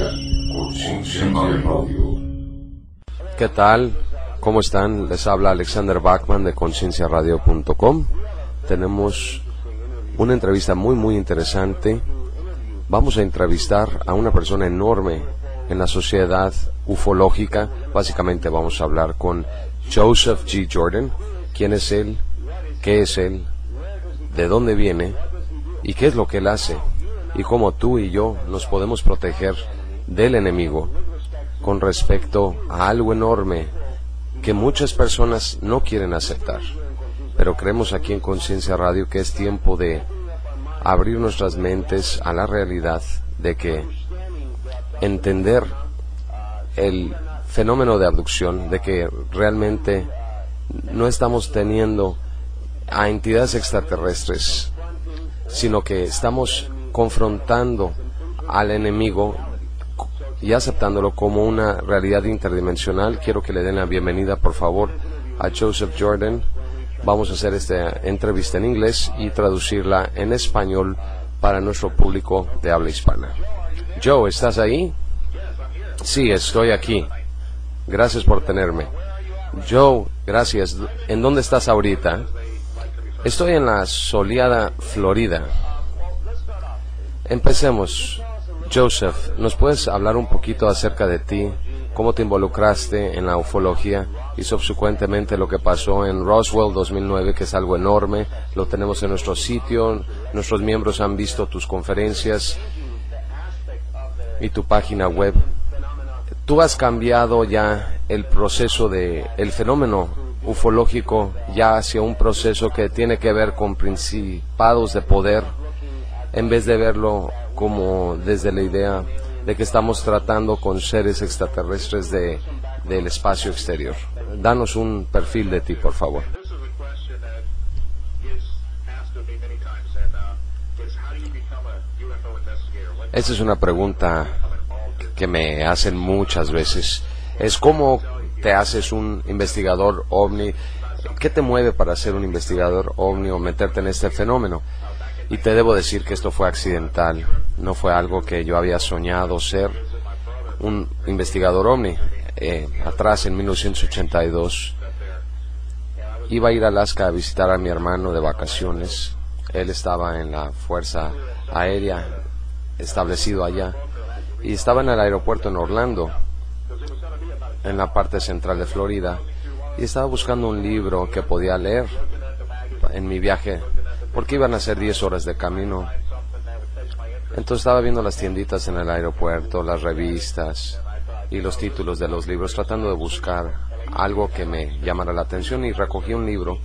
Conciencia Radio. ¿Qué tal? ¿Cómo están? Les habla Alexander Bachman de concienciaradio.com. Tenemos una entrevista muy interesante. Vamos a entrevistar a una persona enorme en la sociedad ufológica. Básicamente vamos a hablar con Joseph G. Jordan. ¿Quién es él? ¿Qué es él? ¿De dónde viene? ¿Y qué es lo que él hace? Y cómo tú y yo nos podemos proteger del enemigo con respecto a algo enorme que muchas personas no quieren aceptar. Pero creemos aquí en Conciencia Radio que es tiempo de abrir nuestras mentes a la realidad de que entender el fenómeno de abducción, de que realmente no estamos teniendo a entidades extraterrestres, sino que estamos confrontando al enemigo y aceptándolo como una realidad interdimensional. Quiero que le den la bienvenida, por favor, a Joseph Jordan. Vamos a hacer esta entrevista en inglés y traducirla en español para nuestro público de habla hispana. Joe, ¿estás ahí? Sí, estoy aquí. Gracias por tenerme. Joe, gracias. ¿En dónde estás ahorita? Estoy en la soleada Florida. Empecemos. Joseph, ¿nos puedes hablar un poquito acerca de ti? ¿Cómo te involucraste en la ufología? Y subsecuentemente lo que pasó en Roswell 2009, que es algo enorme. Lo tenemos en nuestro sitio. Nuestros miembros han visto tus conferencias y tu página web. Tú has cambiado ya el proceso de el fenómeno ufológico ya hacia un proceso que tiene que ver con principados de poder, en vez de verlo como desde la idea de que estamos tratando con seres extraterrestres del espacio exterior. Danos un perfil de ti, por favor. Esa es una pregunta que me hacen muchas veces. Es cómo te haces un investigador ovni. ¿Qué te mueve para ser un investigador ovni o meterte en este fenómeno? Y te debo decir que esto fue accidental. No fue algo que yo había soñado ser un investigador ovni. Atrás, en 1982, iba a ir a Alaska a visitar a mi hermano de vacaciones. Él estaba en la Fuerza Aérea, establecido allá, y estaba en el aeropuerto en Orlando, en la parte central de Florida, y estaba buscando un libro que podía leer en mi viaje, porque iban a ser 10 horas de camino. Entonces estaba viendo las tienditas en el aeropuerto, las revistas y los títulos de los libros, tratando de buscar algo que me llamara la atención, y recogí un libro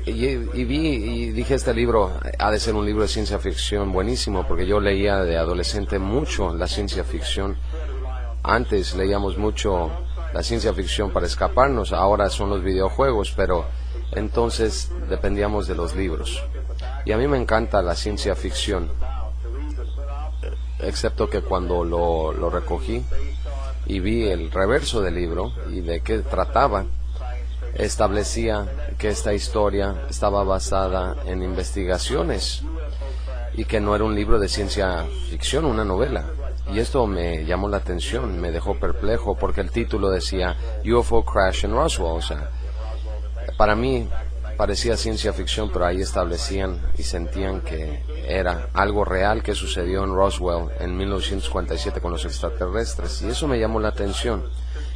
y vi y dije, este libro ha de ser un libro de ciencia ficción buenísimo, porque yo leía de adolescente mucho la ciencia ficción. Antes leíamos mucho la ciencia ficción para escaparnos, ahora son los videojuegos, pero entonces dependíamos de los libros. Y a mí me encanta la ciencia ficción, excepto que cuando lo recogí y vi el reverso del libro y de qué trataba, establecía que esta historia estaba basada en investigaciones y que no era un libro de ciencia ficción, una novela. Y esto me llamó la atención, me dejó perplejo, porque el título decía UFO Crash in Roswell. O sea, para mí parecía ciencia ficción, pero ahí establecían y sentían que era algo real que sucedió en Roswell en 1957 con los extraterrestres, y eso me llamó la atención.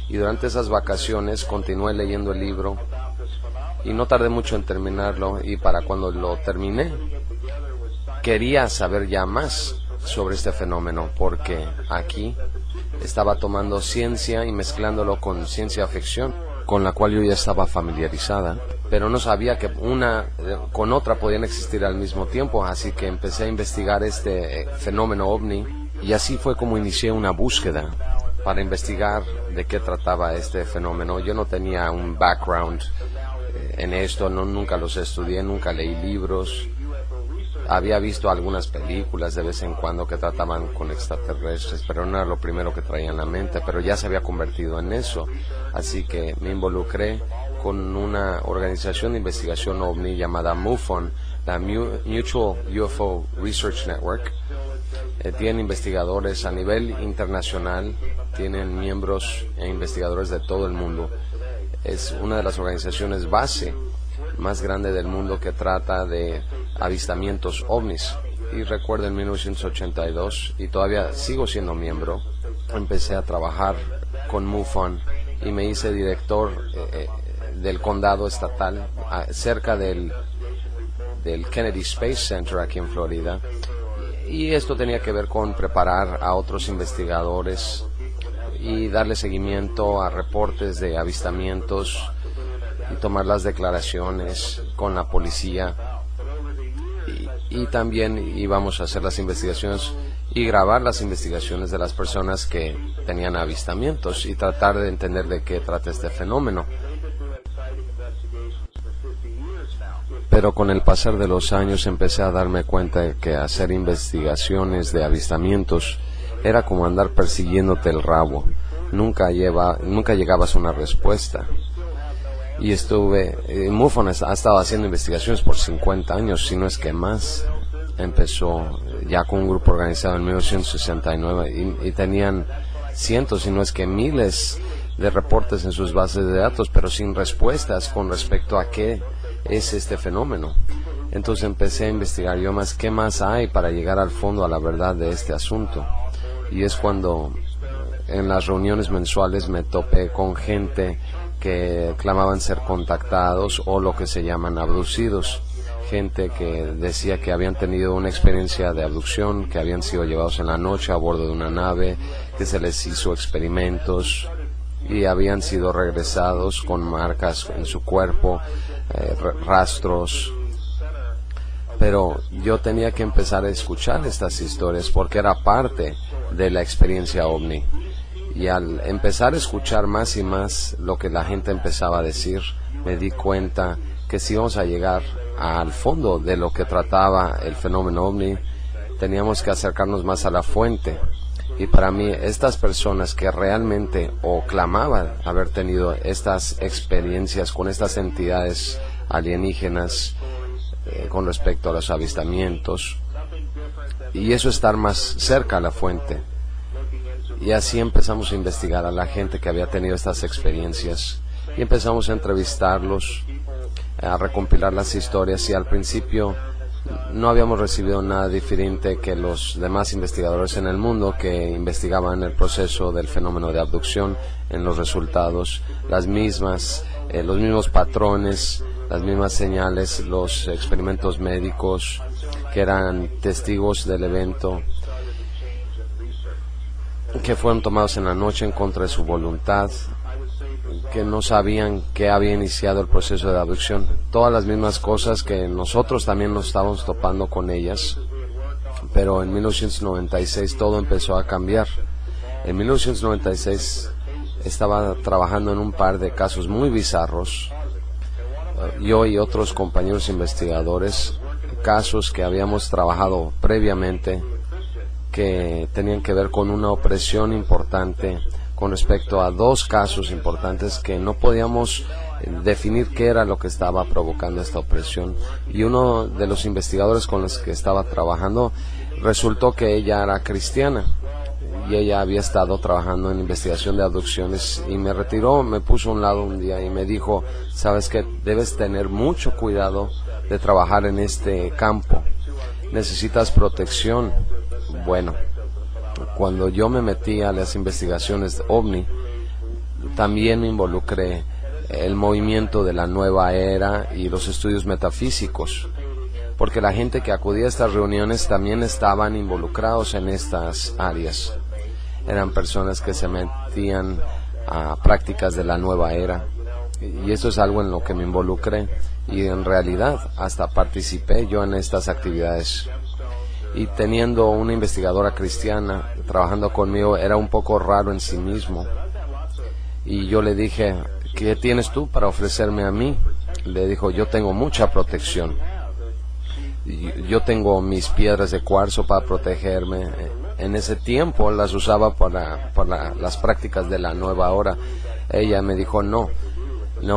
Y durante esas vacaciones continué leyendo el libro y no tardé mucho en terminarlo, y para cuando lo terminé quería saber ya más sobre este fenómeno, porque aquí estaba tomando ciencia y mezclándolo con ciencia ficción, con la cual yo ya estaba familiarizada, pero no sabía que una con otra podían existir al mismo tiempo. Así que empecé a investigar este fenómeno ovni, y así fue como inicié una búsqueda para investigar de qué trataba este fenómeno. Yo no tenía un background en esto, nunca los estudié, nunca leí libros. Había visto algunas películas de vez en cuando que trataban con extraterrestres, pero no era lo primero que traía en la mente, pero ya se había convertido en eso. Así que me involucré con una organización de investigación ovni llamada MUFON, la Mutual UFO Research Network, Tienen investigadores a nivel internacional, tienen miembros e investigadores de todo el mundo. Es una de las organizaciones base más grande del mundo que trata de avistamientos ovnis. Y recuerdo en 1982, y todavía sigo siendo miembro, empecé a trabajar con MUFON y me hice director del condado estatal cerca del Kennedy Space Center aquí en Florida. Y esto tenía que ver con preparar a otros investigadores y darle seguimiento a reportes de avistamientos y tomar las declaraciones con la policía. Y también íbamos a hacer las investigaciones y grabar las investigaciones de las personas que tenían avistamientos y tratar de entender de qué trata este fenómeno. Pero con el pasar de los años empecé a darme cuenta de que hacer investigaciones de avistamientos era como andar persiguiéndote el rabo. Nunca llegabas a una respuesta. Y MUFON ha estado haciendo investigaciones por 50 años, si no es que más. Empezó ya con un grupo organizado en 1969 y tenían cientos, si no es que miles de reportes en sus bases de datos, pero sin respuestas con respecto a qué es este fenómeno. Entonces empecé a investigar yo más qué más hay para llegar al fondo, a la verdad de este asunto. Y es cuando en las reuniones mensuales me topé con gente que clamaban ser contactados o lo que se llaman abducidos. Gente que decía que habían tenido una experiencia de abducción, que habían sido llevados en la noche a bordo de una nave, que se les hizo experimentos y habían sido regresados con marcas en su cuerpo, rastros. Pero yo tenía que empezar a escuchar estas historias porque era parte de la experiencia ovni. Y al empezar a escuchar más y más lo que la gente empezaba a decir, me di cuenta que si íbamos a llegar al fondo de lo que trataba el fenómeno ovni, teníamos que acercarnos más a la fuente. Y para mí, estas personas que realmente o clamaban haber tenido estas experiencias con estas entidades alienígenas con respecto a los avistamientos, y eso estar más cerca a la fuente. Y así empezamos a investigar a la gente que había tenido estas experiencias y empezamos a entrevistarlos, a recompilar las historias, y al principio no habíamos recibido nada diferente que los demás investigadores en el mundo que investigaban el proceso del fenómeno de abducción. En los resultados, los mismos patrones, las mismas señales, los experimentos médicos que eran testigos del evento, que fueron tomados en la noche en contra de su voluntad, que no sabían que había iniciado el proceso de abducción. Todas las mismas cosas que nosotros también nos estábamos topando con ellas. Pero en 1996 todo empezó a cambiar. En 1996 estaba trabajando en un par de casos muy bizarros. Yo y otros compañeros investigadores, casos que habíamos trabajado previamente, que tenían que ver con una opresión importante con respecto a dos casos importantes que no podíamos definir qué era lo que estaba provocando esta opresión. Y uno de los investigadores con los que estaba trabajando resultó que ella era cristiana y ella había estado trabajando en investigación de abducciones, y me retiró, me puso a un lado un día y me dijo: sabes que debes tener mucho cuidado de trabajar en este campo, necesitas protección. Bueno, cuando yo me metí a las investigaciones de OVNI, también me involucré el movimiento de la nueva era y los estudios metafísicos, porque la gente que acudía a estas reuniones también estaban involucrados en estas áreas. Eran personas que se metían a prácticas de la nueva era, y esto es algo en lo que me involucré, y en realidad hasta participé yo en estas actividades. Y teniendo una investigadora cristiana trabajando conmigo, era un poco raro en sí mismo. Y yo le dije: ¿qué tienes tú para ofrecerme a mí? Le dijo: yo tengo mucha protección. Yo tengo mis piedras de cuarzo para protegerme. En ese tiempo las usaba para las prácticas de la nueva hora. Ella me dijo: no,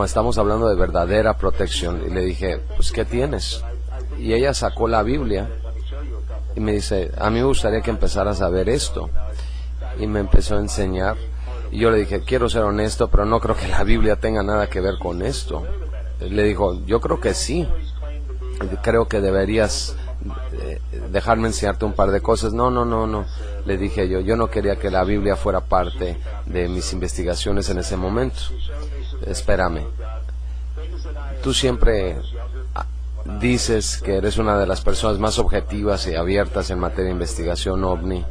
estamos hablando de verdadera protección. Y le dije: pues ¿qué tienes? Y ella sacó la Biblia y me dice, a mí me gustaría que empezaras a ver esto. Y me empezó a enseñar. Y yo le dije, quiero ser honesto, pero no creo que la Biblia tenga nada que ver con esto. Le dijo, yo creo que sí. Creo que deberías dejarme enseñarte un par de cosas. No. Le dije yo no quería que la Biblia fuera parte de mis investigaciones en ese momento. Espérame. Tú siempre dices que eres una de las personas más objetivas y abiertas en materia de investigación ovni.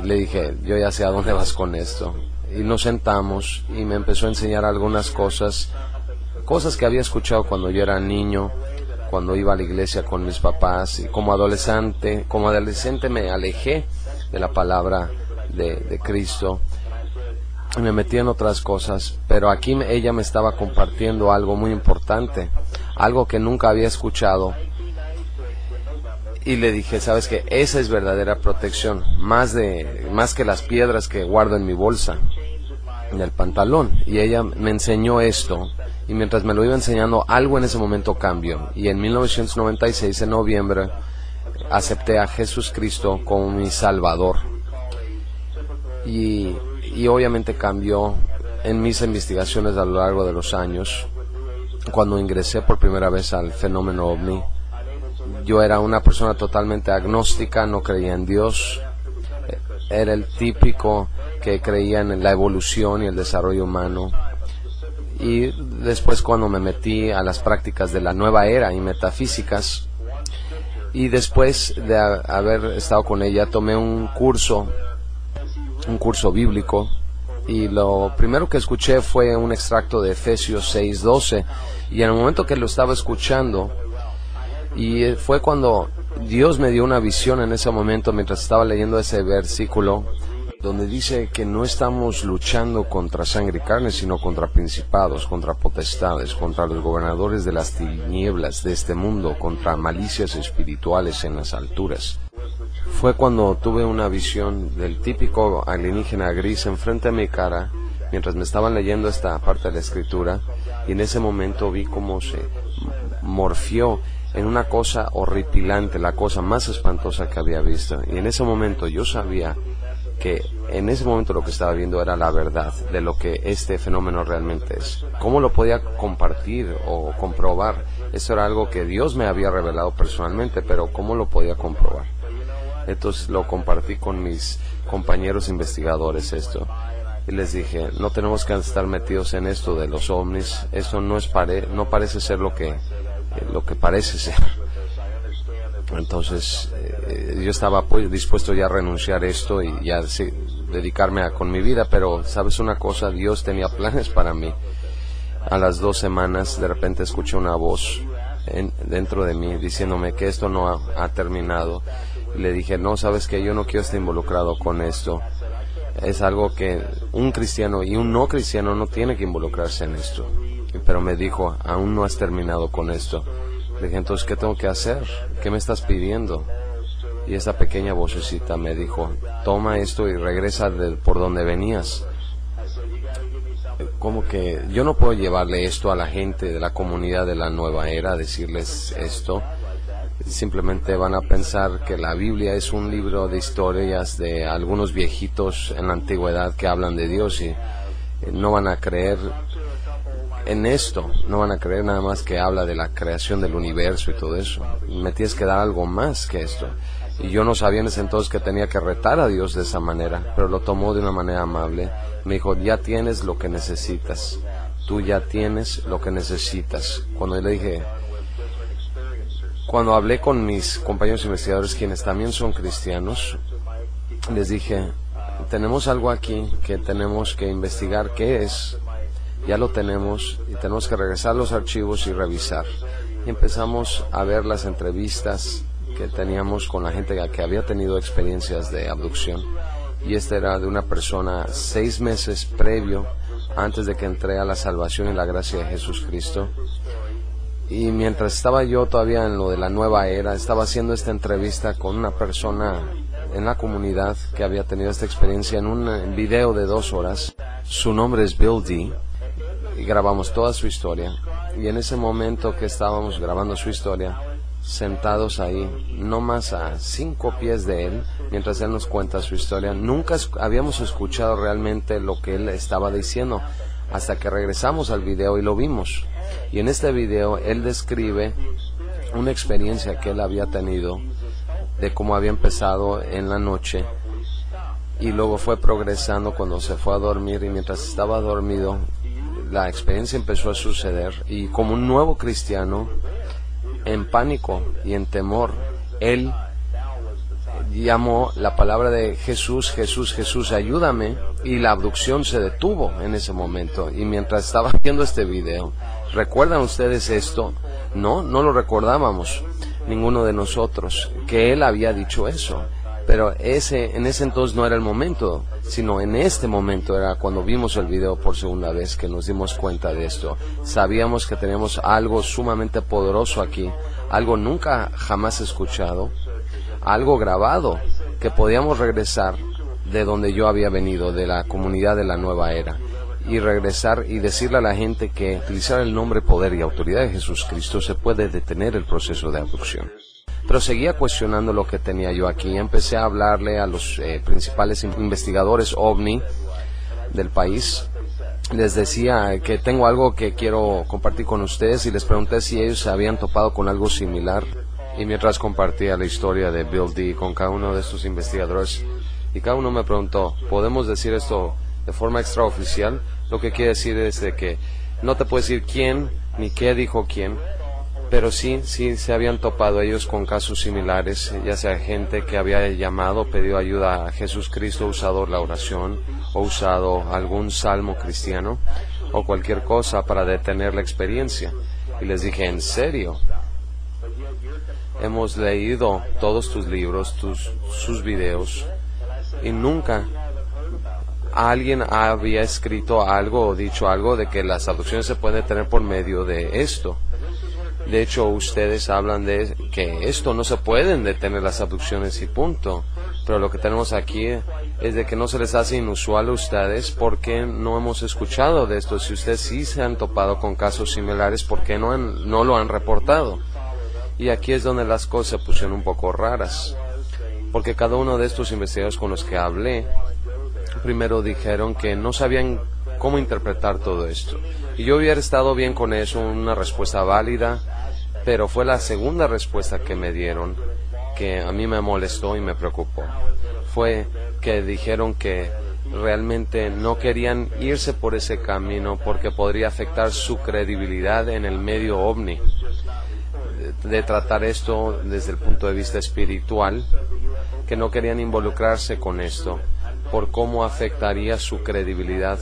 Y le dije, yo ya sé a dónde vas con esto. Y nos sentamos y me empezó a enseñar algunas cosas que había escuchado cuando yo era niño, cuando iba a la iglesia con mis papás, y como adolescente me alejé de la palabra de Cristo. Me metí en otras cosas, pero aquí ella me estaba compartiendo algo muy importante, algo que nunca había escuchado. Y le dije, ¿sabes qué? Esa es verdadera protección, más que las piedras que guardo en mi bolsa, en el pantalón. Y ella me enseñó esto, y mientras me lo iba enseñando, algo en ese momento cambió. Y en 1996, en noviembre, acepté a Jesús Cristo como mi Salvador. Y obviamente cambió en mis investigaciones a lo largo de los años. Cuando ingresé por primera vez al fenómeno ovni, yo era una persona totalmente agnóstica, no creía en Dios. Era el típico que creía en la evolución y el desarrollo humano. Y después, cuando me metí a las prácticas de la nueva era y metafísicas, y después de haber estado con ella, tomé un curso bíblico, y lo primero que escuché fue un extracto de Efesios 6:12, y en el momento que lo estaba escuchando, y fue cuando Dios me dio una visión en ese momento mientras estaba leyendo ese versículo, donde dice que no estamos luchando contra sangre y carne, sino contra principados, contra potestades, contra los gobernadores de las tinieblas de este mundo, contra malicias espirituales en las alturas. Fue cuando tuve una visión del típico alienígena gris enfrente de mi cara, mientras me estaban leyendo esta parte de la escritura, y en ese momento vi cómo se morfió en una cosa horripilante, la cosa más espantosa que había visto. Y en ese momento yo sabía que en ese momento lo que estaba viendo era la verdad de lo que este fenómeno realmente es. ¿Cómo lo podía compartir o comprobar? Eso era algo que Dios me había revelado personalmente, pero ¿cómo lo podía comprobar? Entonces lo compartí con mis compañeros investigadores esto. Y les dije, no tenemos que estar metidos en esto de los ovnis. Esto no parece ser lo que parece ser. Entonces yo estaba dispuesto ya a renunciar a esto y ya dedicarme con mi vida, pero ¿sabes una cosa? Dios tenía planes para mí. A las 2 semanas de repente escuché una voz dentro de mí diciéndome que esto no ha terminado. Y le dije, no, ¿sabes qué? Yo no quiero estar involucrado con esto. Es algo que un cristiano y un no cristiano no tiene que involucrarse en esto. Pero me dijo, aún no has terminado con esto. Le dije, entonces, ¿qué tengo que hacer? ¿Qué me estás pidiendo? Y esa pequeña vocecita me dijo, toma esto y regresa por donde venías. Como que yo no puedo llevarle esto a la gente de la comunidad de la nueva era, decirles esto. Simplemente van a pensar que la Biblia es un libro de historias de algunos viejitos en la antigüedad que hablan de Dios, y no van a creer en esto, no van a creer nada más que habla de la creación del universo y todo eso. Me tienes que dar algo más que esto. Y yo no sabía en ese entonces que tenía que retar a Dios de esa manera, pero lo tomó de una manera amable. Me dijo, ya tienes lo que necesitas. Tú ya tienes lo que necesitas. Cuando hablé con mis compañeros investigadores, quienes también son cristianos, les dije, tenemos algo aquí que tenemos que investigar qué es. Ya lo tenemos y tenemos que regresar a los archivos y revisar. Y empezamos a ver las entrevistas que teníamos con la gente que había tenido experiencias de abducción. Y esta era de una persona 6 meses previo, antes de que entré a la salvación y la gracia de Jesús Cristo. Y mientras estaba yo todavía en lo de la nueva era, estaba haciendo esta entrevista con una persona en la comunidad que había tenido esta experiencia en un video de 2 horas. Su nombre es Bill D. Y grabamos toda su historia. Y en ese momento que estábamos grabando su historia, sentados ahí, no más a 5 pies de él, mientras él nos cuenta su historia. Nunca habíamos escuchado realmente lo que él estaba diciendo, hasta que regresamos al video y lo vimos. Y en este video él describe una experiencia que él había tenido, de cómo había empezado en la noche, y luego fue progresando cuando se fue a dormir, y mientras estaba dormido, la experiencia empezó a suceder, y como un nuevo cristiano, en pánico y en temor, él llamó la palabra de Jesús, Jesús, Jesús, ayúdame, y la abducción se detuvo en ese momento. Y mientras estaba viendo este video, ¿recuerdan ustedes esto? No lo recordábamos, ninguno de nosotros, que él había dicho eso. Pero en ese entonces no era el momento, sino en este momento era cuando vimos el video por segunda vez que nos dimos cuenta de esto. Sabíamos que teníamos algo sumamente poderoso aquí, algo nunca jamás escuchado, algo grabado, que podíamos regresar de donde yo había venido, de la comunidad de la nueva era, y regresar y decirle a la gente que utilizar el nombre, poder y autoridad de Jesucristo se puede detener el proceso de abducción. Pero seguía cuestionando lo que tenía yo aquí. Empecé a hablarle a los principales investigadores OVNI del país. Les decía que tengo algo que quiero compartir con ustedes, y les pregunté si ellos se habían topado con algo similar. Y mientras compartía la historia de Bill D. con cada uno de estos investigadores, y cada uno me preguntó, ¿podemos decir esto de forma extraoficial? Lo que quiere decir es de que no te puedo decir quién ni qué dijo quién, pero sí se habían topado ellos con casos similares, ya sea gente que había llamado, pedido ayuda a Jesucristo, usado la oración, o usado algún salmo cristiano, o cualquier cosa para detener la experiencia. Y les dije, ¿en serio? Hemos leído todos tus libros, sus videos, y nunca alguien había escrito algo o dicho algo de que las abducciones se pueden detener por medio de esto. De hecho, ustedes hablan de que esto no se pueden detener las abducciones y punto. Pero lo que tenemos aquí es de que no se les hace inusual a ustedes porque no hemos escuchado de esto. Si ustedes sí se han topado con casos similares, ¿por qué no lo han reportado? Y aquí es donde las cosas se pusieron un poco raras. Porque cada uno de estos investigadores con los que hablé, primero dijeron que no sabían cómo interpretar todo esto. Y yo hubiera estado bien con eso, una respuesta válida, pero fue la segunda respuesta que me dieron que a mí me molestó y me preocupó. Fue que dijeron que realmente no querían irse por ese camino porque podría afectar su credibilidad en el medio OVNI, de tratar esto desde el punto de vista espiritual, que no querían involucrarse con esto por cómo afectaría su credibilidad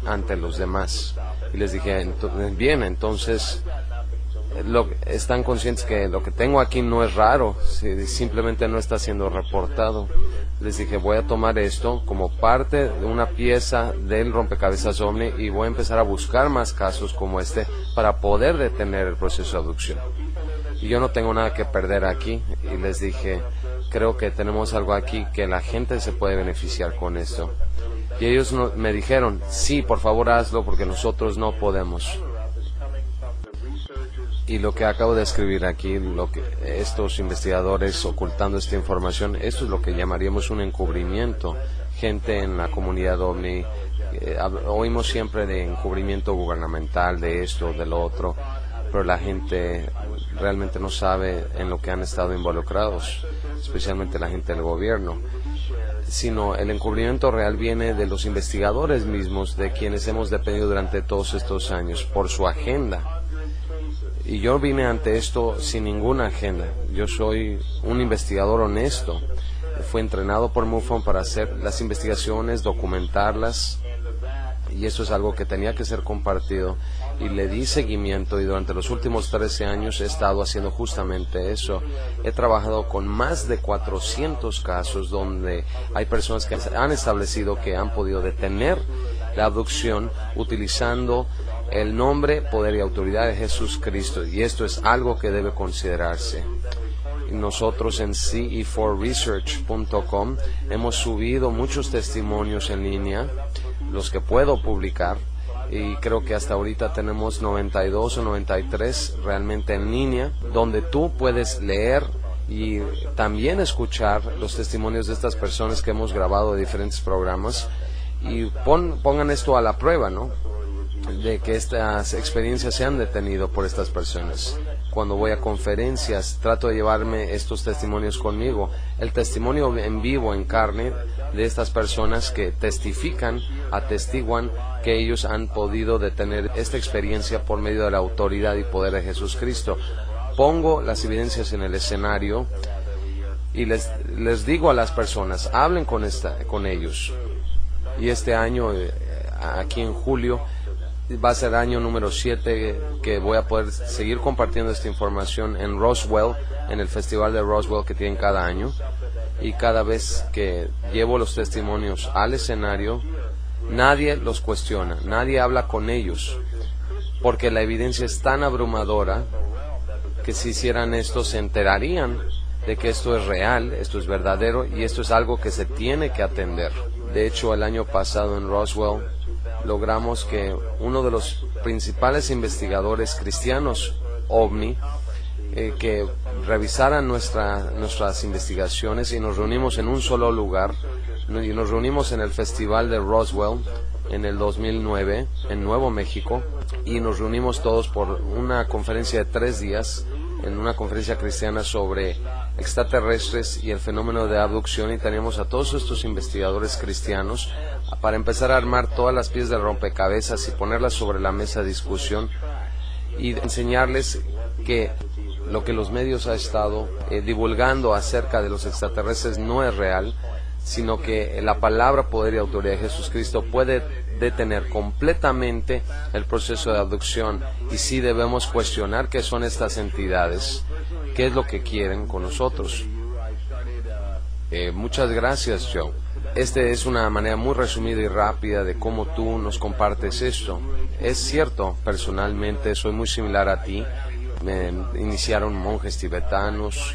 ante los demás. Y les dije, bien, entonces están conscientes que lo que tengo aquí no es raro, simplemente no está siendo reportado. Les dije, voy a tomar esto como parte de una pieza del rompecabezas OVNI y voy a empezar a buscar más casos como este para poder detener el proceso de abducción. Y yo no tengo nada que perder aquí. Y les dije, creo que tenemos algo aquí que la gente se puede beneficiar con esto. Y ellos me dijeron, sí, por favor hazlo porque nosotros no podemos. Y lo que acabo de escribir aquí, lo que estos investigadores ocultando esta información, esto es lo que llamaríamos un encubrimiento. Gente en la comunidad OVNI, oímos siempre de encubrimiento gubernamental, de esto, de lo otro, pero la gente realmente no sabe en lo que han estado involucrados, especialmente la gente del gobierno. Sino el encubrimiento real viene de los investigadores mismos, de quienes hemos dependido durante todos estos años, por su agenda. Y yo vine ante esto sin ninguna agenda. Yo soy un investigador honesto. Fui entrenado por MUFON para hacer las investigaciones, documentarlas, y eso es algo que tenía que ser compartido. Y le di seguimiento, y durante los últimos 13 años he estado haciendo justamente eso. He trabajado con más de 400 casos donde hay personas que han establecido que han podido detener la abducción utilizando el nombre, poder y autoridad de Jesucristo, y esto es algo que debe considerarse. Nosotros en CE4Research.com hemos subido muchos testimonios en línea, los que puedo publicar, y creo que hasta ahorita tenemos 92 o 93 realmente en línea, donde tú puedes leer y también escuchar los testimonios de estas personas que hemos grabado de diferentes programas, y pongan esto a la prueba, ¿no? De que estas experiencias se han detenido por estas personas. Cuando voy a conferencias, trato de llevarme estos testimonios conmigo. El testimonio en vivo, en carne, de estas personas que testifican, atestiguan que ellos han podido detener esta experiencia por medio de la autoridad y poder de Jesucristo. Pongo las evidencias en el escenario y les digo a las personas, hablen con ellos. Y este año, aquí en julio, va a ser año número 7 que voy a poder seguir compartiendo esta información en Roswell, en el festival de Roswell que tienen cada año. Y cada vez que llevo los testimonios al escenario, nadie los cuestiona, nadie habla con ellos, porque la evidencia es tan abrumadora que si hicieran esto se enterarían de que esto es real, esto es verdadero y esto es algo que se tiene que atender. De hecho, el año pasado en Roswell logramos que uno de los principales investigadores cristianos OVNI que revisaran nuestras investigaciones, y nos reunimos en un solo lugar, y nos reunimos en el festival de Roswell en el 2009 en Nuevo México, y nos reunimos todos por una conferencia de 3 días, en una conferencia cristiana sobre extraterrestres y el fenómeno de abducción, y teníamos a todos estos investigadores cristianos para empezar a armar todas las piezas de rompecabezas y ponerlas sobre la mesa de discusión y enseñarles que lo que los medios han estado divulgando acerca de los extraterrestres no es real, sino que la palabra, poder y autoridad de Jesucristo puede detener completamente el proceso de abducción, y sí debemos cuestionar qué son estas entidades, qué es lo que quieren con nosotros. Muchas gracias, Joe. Esta es una manera muy resumida y rápida de cómo tú nos compartes esto. Es cierto, personalmente soy muy similar a ti. Me iniciaron monjes tibetanos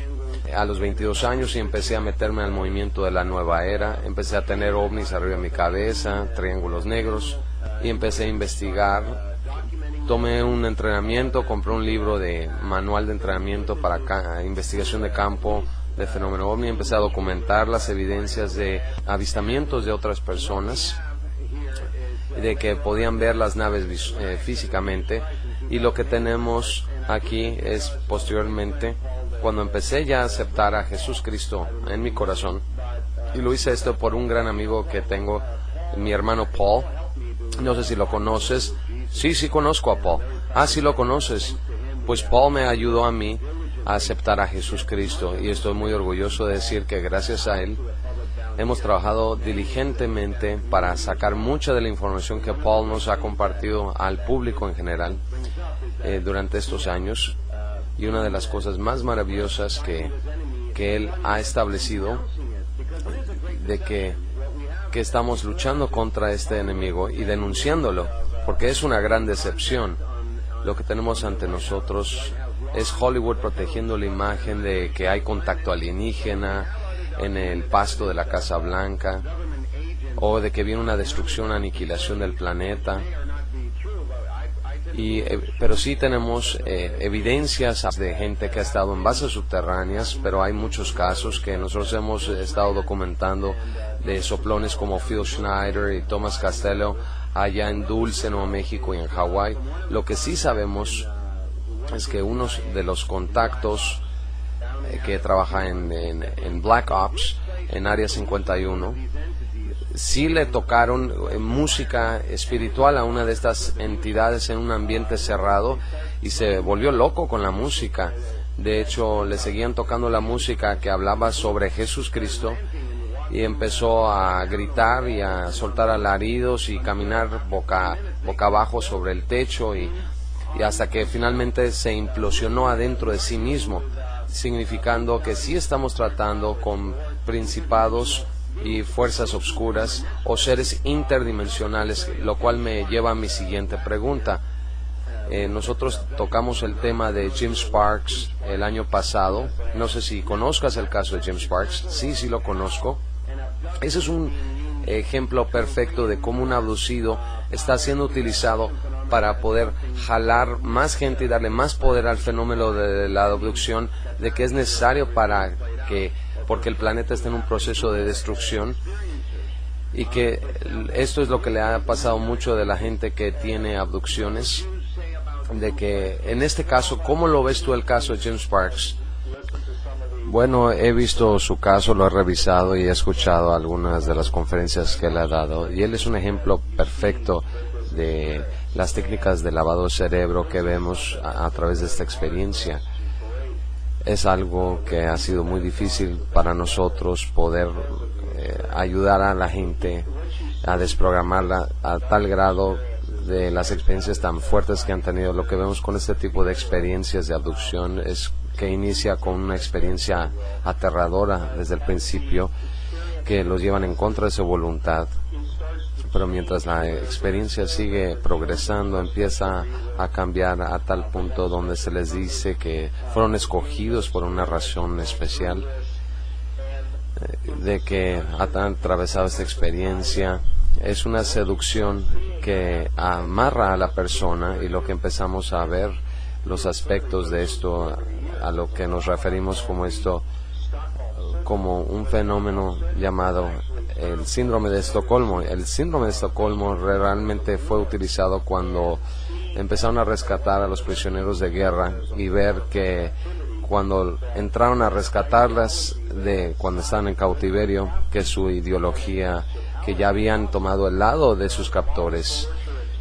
a los 22 años y empecé a meterme al movimiento de la nueva era. Empecé a tener ovnis arriba de mi cabeza, triángulos negros, y empecé a investigar. Tomé un entrenamiento, compré un libro de manual de entrenamiento para investigación de campo de fenómeno ovni. Empecé a documentar las evidencias de avistamientos de otras personas, de que podían ver las naves físicamente. Y lo que tenemos aquí es, posteriormente, cuando empecé ya a aceptar a Jesucristo en mi corazón, y lo hice esto por un gran amigo que tengo, mi hermano Paul. No sé si lo conoces. Sí, conozco a Paul. Sí lo conoces. Pues Paul me ayudó a mí a aceptar a Jesucristo, y estoy muy orgulloso de decir que gracias a él hemos trabajado diligentemente para sacar mucha de la información que Paul nos ha compartido al público en general durante estos años. Y una de las cosas más maravillosas que él ha establecido, de que estamos luchando contra este enemigo y denunciándolo, porque es una gran decepción. Lo que tenemos ante nosotros es Hollywood protegiendo la imagen de que hay contacto alienígena en el pasto de la Casa Blanca, o de que viene una destrucción, aniquilación del planeta. Pero sí tenemos evidencias de gente que ha estado en bases subterráneas, pero hay muchos casos que nosotros hemos estado documentando de soplones como Phil Schneider y Thomas Costello allá en Dulce, Nuevo México, y en Hawái. Lo que sí sabemos es que uno de los contactos que trabaja en Black Ops, en Área 51, sí le tocaron música espiritual a una de estas entidades en un ambiente cerrado, y se volvió loco con la música. De hecho, le seguían tocando la música que hablaba sobre Jesucristo, y empezó a gritar y a soltar alaridos y caminar boca abajo sobre el techo, y hasta que finalmente se implosionó adentro de sí mismo, significando que sí estamos tratando con principados y fuerzas obscuras o seres interdimensionales, lo cual me lleva a mi siguiente pregunta. Nosotros tocamos el tema de Jim Sparks el año pasado. No sé si conozcas el caso de Jim Sparks. Sí lo conozco. Ese es un ejemplo perfecto de cómo un abducido está siendo utilizado para poder jalar más gente y darle más poder al fenómeno de la abducción, de que es necesario porque el planeta está en un proceso de destrucción, y que esto es lo que le ha pasado mucho de la gente que tiene abducciones, de que en este caso, ¿cómo lo ves tú el caso de Jim Sparks? Bueno, he visto su caso, lo he revisado y he escuchado algunas de las conferencias que él ha dado, y él es un ejemplo perfecto de las técnicas de lavado de cerebro que vemos a través de esta experiencia. Es algo que ha sido muy difícil para nosotros poder ayudar a la gente a desprogramarla a tal grado de las experiencias tan fuertes que han tenido. Lo que vemos con este tipo de experiencias de abducción es que inicia con una experiencia aterradora desde el principio, que los llevan en contra de su voluntad, pero mientras la experiencia sigue progresando, empieza a cambiar a tal punto donde se les dice que fueron escogidos por una razón especial, de que han atravesado esta experiencia. Es una seducción que amarra a la persona, y lo que empezamos a ver, los aspectos de esto, a lo que nos referimos como un fenómeno llamado el síndrome de Estocolmo. El síndrome de Estocolmo realmente fue utilizado cuando empezaron a rescatar a los prisioneros de guerra, y ver que cuando entraron a rescatarlas de cuando estaban en cautiverio, que su ideología, que ya habían tomado el lado de sus captores.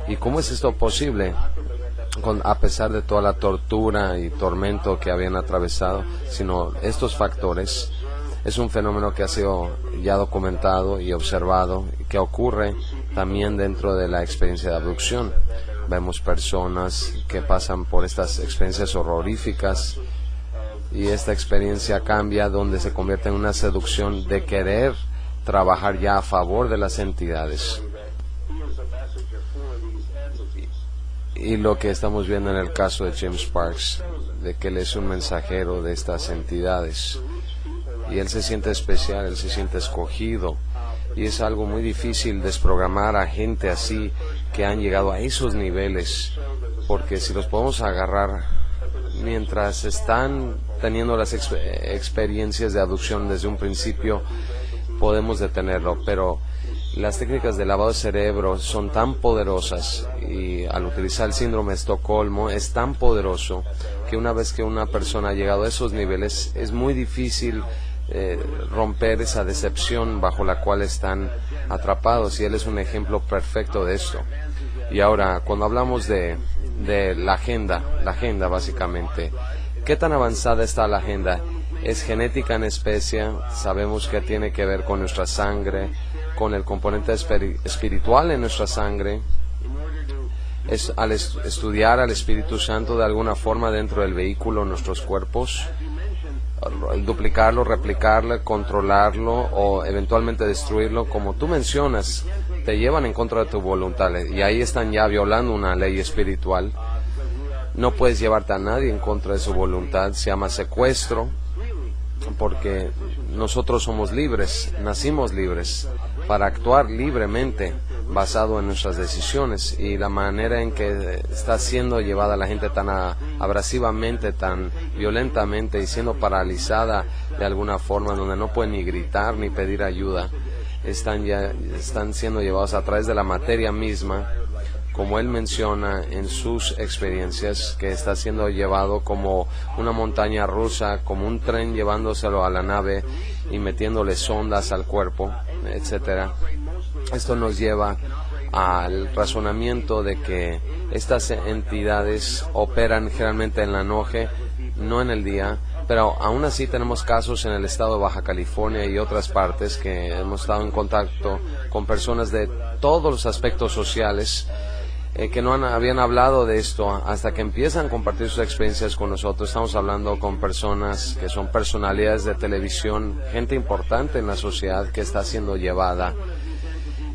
¿Y cómo es esto posible? A pesar de toda la tortura y tormento que habían atravesado, sino estos factores. Es un fenómeno que ha sido ya documentado y observado, y que ocurre también dentro de la experiencia de abducción. Vemos personas que pasan por estas experiencias horroríficas, y esta experiencia cambia, donde se convierte en una seducción de querer trabajar ya a favor de las entidades. Y lo que estamos viendo en el caso de Jim Sparks, de que él es un mensajero de estas entidades, y él se siente especial, él se siente escogido, y es algo muy difícil desprogramar a gente así, que han llegado a esos niveles, porque si los podemos agarrar mientras están teniendo las experiencias de abducción desde un principio, podemos detenerlo, pero las técnicas de lavado de cerebro son tan poderosas, y al utilizar el síndrome de Estocolmo es tan poderoso, que una vez que una persona ha llegado a esos niveles, es muy difícil romper esa decepción bajo la cual están atrapados, y él es un ejemplo perfecto de esto. Y ahora, cuando hablamos de la agenda básicamente, ¿qué tan avanzada está la agenda? Es genética en especie, sabemos que tiene que ver con nuestra sangre, con el componente espiritual en nuestra sangre. Es al estudiar al Espíritu Santo de alguna forma dentro del vehículo, nuestros cuerpos, duplicarlo, replicarlo, controlarlo o eventualmente destruirlo, como tú mencionas, te llevan en contra de tu voluntad, y ahí están ya violando una ley espiritual. No puedes llevarte a nadie en contra de su voluntad, se llama secuestro, porque nosotros somos libres, nacimos libres para actuar libremente basado en nuestras decisiones, y la manera en que está siendo llevada la gente tan abrasivamente, tan violentamente, y siendo paralizada de alguna forma, donde no pueden ni gritar ni pedir ayuda, están siendo llevados a través de la materia misma, como él menciona en sus experiencias, que está siendo llevado como una montaña rusa, como un tren llevándoselo a la nave y metiéndole sondas al cuerpo, etcétera. Esto nos lleva al razonamiento de que estas entidades operan generalmente en la noche, no en el día, pero aún así tenemos casos en el estado de Baja California y otras partes que hemos estado en contacto con personas de todos los aspectos sociales, que no habían hablado de esto hasta que empiezan a compartir sus experiencias con nosotros. Estamos hablando con personas que son personalidades de televisión, gente importante en la sociedad que está siendo llevada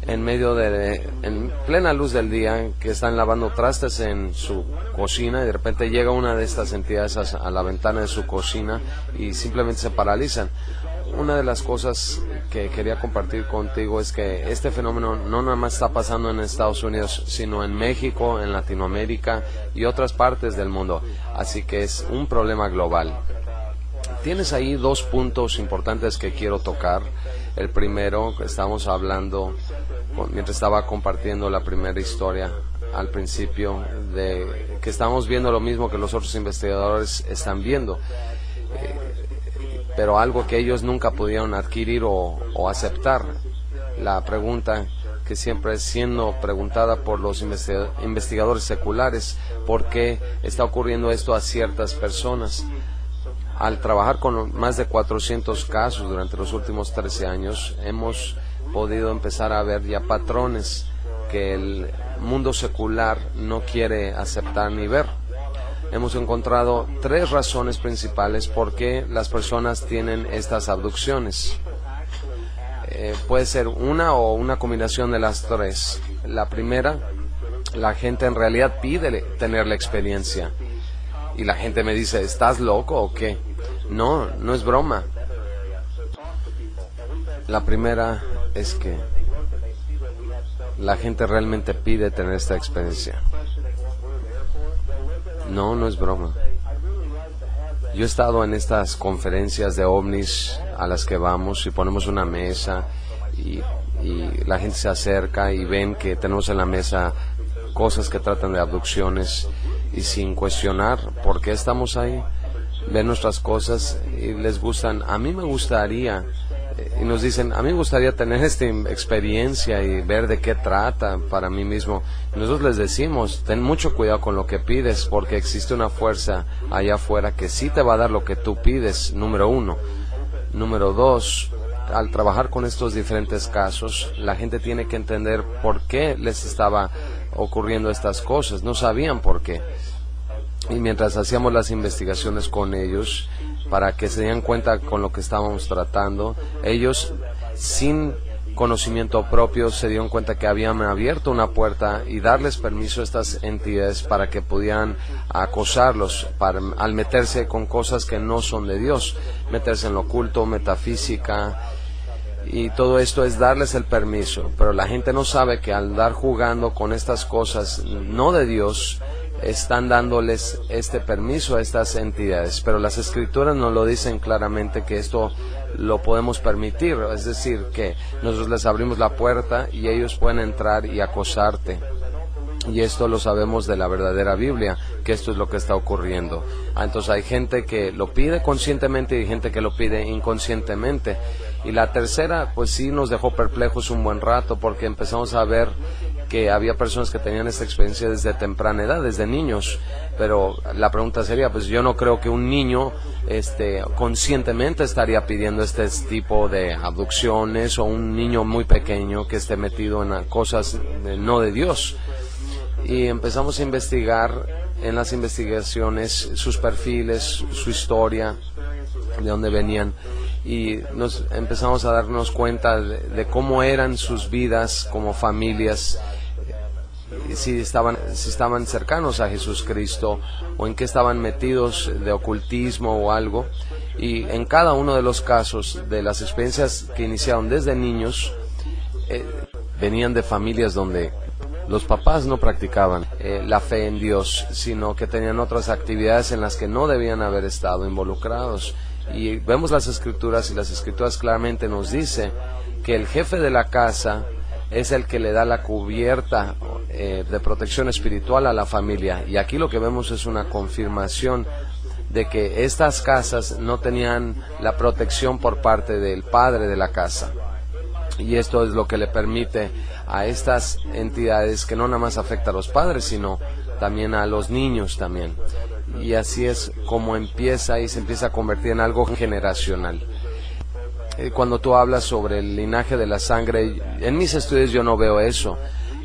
en plena luz del día, que están lavando trastes en su cocina, y de repente llega una de estas entidades a la ventana de su cocina y simplemente se paralizan. Una de las cosas que quería compartir contigo es que este fenómeno no nada más está pasando en Estados Unidos, sino en México, en Latinoamérica y otras partes del mundo. Así que es un problema global. Tienes ahí dos puntos importantes que quiero tocar. El primero, estamos hablando, mientras estaba compartiendo la primera historia al principio, de que estamos viendo lo mismo que los otros investigadores están viendo, pero algo que ellos nunca pudieron adquirir o aceptar. La pregunta que siempre es siendo preguntada por los investigadores seculares: ¿por qué está ocurriendo esto a ciertas personas? Al trabajar con más de 400 casos durante los últimos 13 años, hemos podido empezar a ver ya patrones que el mundo secular no quiere aceptar ni ver. Hemos encontrado 3 razones principales por qué las personas tienen estas abducciones. Puede ser una o una combinación de las 3. La primera, la gente en realidad pide tener la experiencia. Y la gente me dice: ¿estás loco o qué? No, no es broma. La primera es que la gente realmente pide tener esta experiencia. No, no es broma. Yo he estado en estas conferencias de ovnis a las que vamos y ponemos una mesa y la gente se acerca y ven que tenemos en la mesa cosas que tratan de abducciones, y sin cuestionar por qué estamos ahí, ven nuestras cosas y les gustan. A mí me gustaría, y nos dicen: a mí me gustaría tener esta experiencia y ver de qué trata para mí mismo. Nosotros les decimos: ten mucho cuidado con lo que pides, porque existe una fuerza allá afuera que sí te va a dar lo que tú pides, número 1. Número 2, al trabajar con estos diferentes casos, la gente tiene que entender por qué les estaba ocurriendo estas cosas. No sabían por qué. Y mientras hacíamos las investigaciones con ellos, para que se dieran cuenta con lo que estábamos tratando, ellos, sin conocimiento propio, se dieron cuenta que habían abierto una puerta y darles permiso a estas entidades para que pudieran acosarlos al meterse con cosas que no son de Dios, meterse en lo oculto, metafísica, y todo esto es darles el permiso. Pero la gente no sabe que al dar jugando con estas cosas no de Dios, están dándoles este permiso a estas entidades. Pero las escrituras nos lo dicen claramente, que esto lo podemos permitir, es decir, que nosotros les abrimos la puerta y ellos pueden entrar y acosarte. Y esto lo sabemos de la verdadera Biblia, que esto es lo que está ocurriendo. Entonces hay gente que lo pide conscientemente y gente que lo pide inconscientemente. Y la tercera, pues sí nos dejó perplejos un buen rato, porque empezamos a ver que había personas que tenían esta experiencia desde temprana edad, desde niños. Pero la pregunta sería, pues yo no creo que un niño conscientemente estaría pidiendo este tipo de abducciones, o un niño muy pequeño que esté metido en cosas no de Dios. Y empezamos a investigar en las investigaciones sus perfiles, su historia, de dónde venían, y nos empezamos a darnos cuenta de cómo eran sus vidas como familias, si estaban cercanos a Jesucristo o en qué estaban metidos de ocultismo o algo. Y en cada uno de los casos de las experiencias que iniciaron desde niños, venían de familias donde los papás no practicaban la fe en Dios, sino que tenían otras actividades en las que no debían haber estado involucrados. Y vemos las escrituras, y las escrituras claramente nos dice que el jefe de la casa es el que le da la cubierta de protección espiritual a la familia. Y aquí lo que vemos es una confirmación de que estas casas no tenían la protección por parte del padre de la casa. Y esto es lo que le permite a estas entidades, que no nada más afecta a los padres, sino también a los niños también. Y así es como empieza, y se empieza a convertir en algo generacional. Cuando tú hablas sobre el linaje de la sangre, en mis estudios yo no veo eso.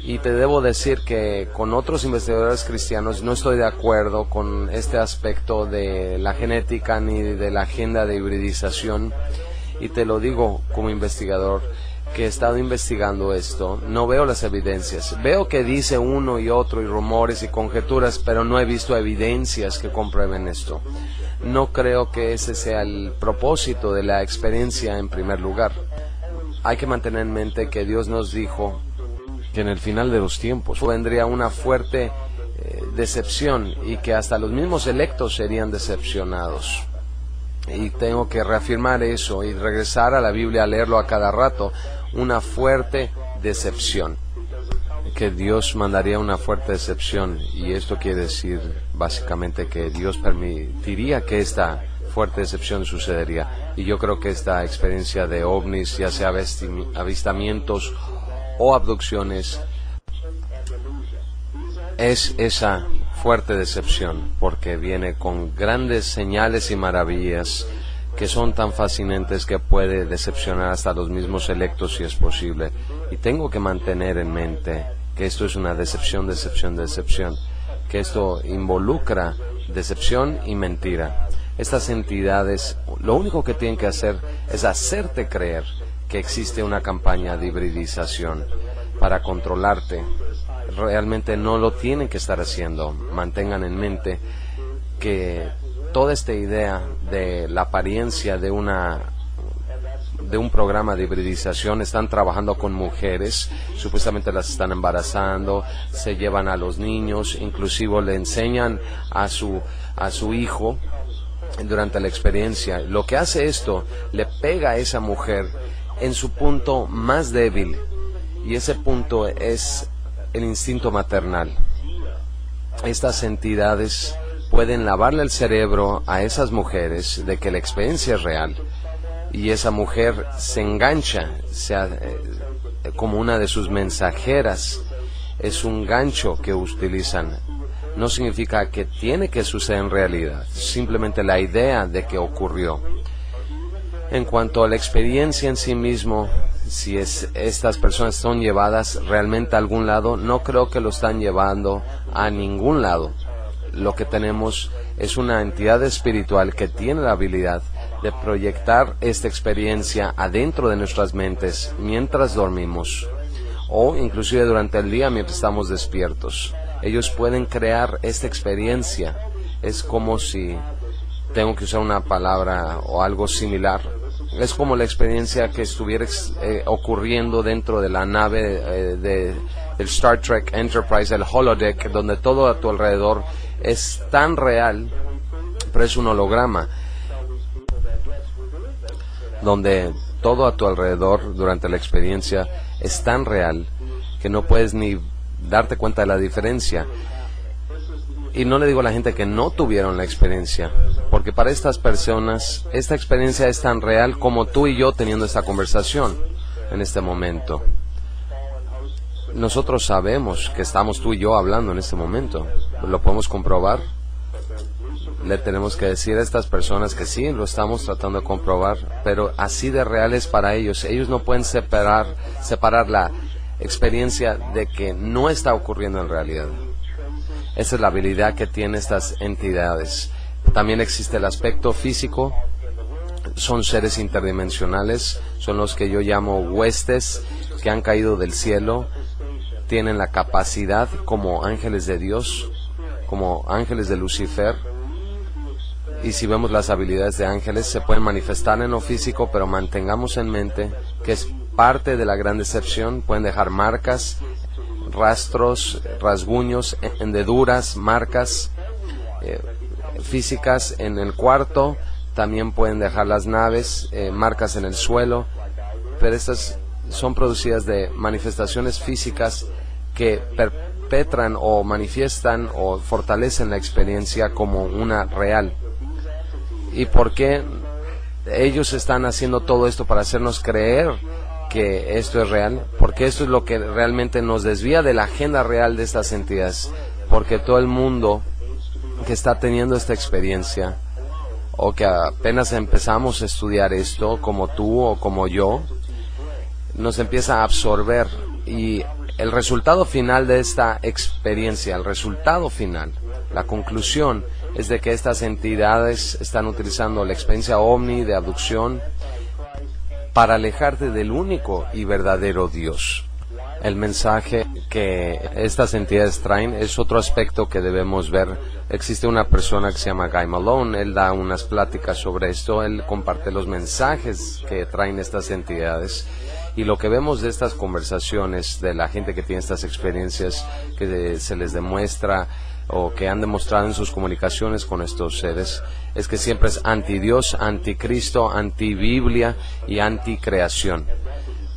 Y te debo decir que con otros investigadores cristianos no estoy de acuerdo con este aspecto de la genética ni de la agenda de hibridización. Y te lo digo como investigador, que he estado investigando esto, no veo las evidencias. Veo que dice uno y otro y rumores y conjeturas, pero no he visto evidencias que comprueben esto. No creo que ese sea el propósito de la experiencia en primer lugar. Hay que mantener en mente que Dios nos dijo que en el final de los tiempos vendría una fuerte decepción y que hasta los mismos electos serían decepcionados. Y tengo que reafirmar eso y regresar a la Biblia a leerlo a cada rato. Una fuerte decepción. Que Dios mandaría una fuerte decepción, y esto quiere decir básicamente que Dios permitiría que esta fuerte decepción sucedería. Y yo creo que esta experiencia de ovnis, ya sea avistamientos o abducciones, es esa fuerte decepción, porque viene con grandes señales y maravillas que son tan fascinantes que puede decepcionar hasta los mismos electos si es posible. Y tengo que mantener en mente que esto es una decepción, que esto involucra decepción y mentira. Estas entidades lo único que tienen que hacer es hacerte creer que existe una campaña de hibridización para controlarte. Realmente no lo tienen que estar haciendo. Mantengan en mente que toda esta idea de la apariencia de un programa de hibridización, están trabajando con mujeres, supuestamente las están embarazando, se llevan a los niños, inclusive le enseñan a su hijo durante la experiencia. Lo que hace esto, le pega a esa mujer en su punto más débil, y ese punto es el instinto maternal. Estas entidades pueden lavarle el cerebro a esas mujeres de que la experiencia es real, y esa mujer se engancha, como una de sus mensajeras. Es un gancho que utilizan. No significa que tiene que suceder en realidad, simplemente la idea de que ocurrió. En cuanto a la experiencia en sí mismo, si estas personas son llevadas realmente a algún lado, no creo que lo están llevando a ningún lado. Lo que tenemos es una entidad espiritual que tiene la habilidad de proyectar esta experiencia adentro de nuestras mentes mientras dormimos, o inclusive durante el día mientras estamos despiertos. Ellos pueden crear esta experiencia. Es como si, tengo que usar una palabra o algo similar, es como la experiencia que estuviera ocurriendo dentro de la nave del Star Trek Enterprise, el holodeck, donde todo a tu alrededor es tan real, pero es un holograma, donde todo a tu alrededor durante la experiencia es tan real que no puedes ni darte cuenta de la diferencia. Y no le digo a la gente que no tuvieron la experiencia, porque para estas personas esta experiencia es tan real como tú y yo teniendo esta conversación en este momento. Nosotros sabemos que estamos tú y yo hablando en este momento, lo podemos comprobar. Le tenemos que decir a estas personas que sí, lo estamos tratando de comprobar, pero así de real es para ellos. Ellos no pueden separar la experiencia de que no está ocurriendo en realidad. Esa es la habilidad que tienen estas entidades. También existe el aspecto físico. Son seres interdimensionales, son los que yo llamo huestes que han caído del cielo. Tienen la capacidad como ángeles de Dios, como ángeles de Lucifer. Y si vemos las habilidades de ángeles, se pueden manifestar en lo físico, pero mantengamos en mente que es parte de la gran decepción. Pueden dejar marcas, rastros, rasguños, hendeduras, marcas físicas en el cuarto. También pueden dejar las naves, marcas en el suelo, pero estas son producidas de manifestaciones físicas que perpetran o manifiestan o fortalecen la experiencia como una real. ¿Y por qué ellos están haciendo todo esto? Para hacernos creer que esto es real, porque esto es lo que realmente nos desvía de la agenda real de estas entidades, porque todo el mundo que está teniendo esta experiencia, o que apenas empezamos a estudiar esto, como tú o como yo, nos empieza a absorber, y el resultado final de esta experiencia, el resultado final, la conclusión, es de que estas entidades están utilizando la experiencia ovni de abducción para alejarte del único y verdadero Dios. El mensaje que estas entidades traen es otro aspecto que debemos ver. Existe una persona que se llama Guy Malone, él da unas pláticas sobre esto, él comparte los mensajes que traen estas entidades. Y lo que vemos de estas conversaciones, de la gente que tiene estas experiencias, que se les demuestra o que han demostrado en sus comunicaciones con estos seres, es que siempre es anti-Dios, anti-Cristo, anti-Biblia y anti-creación.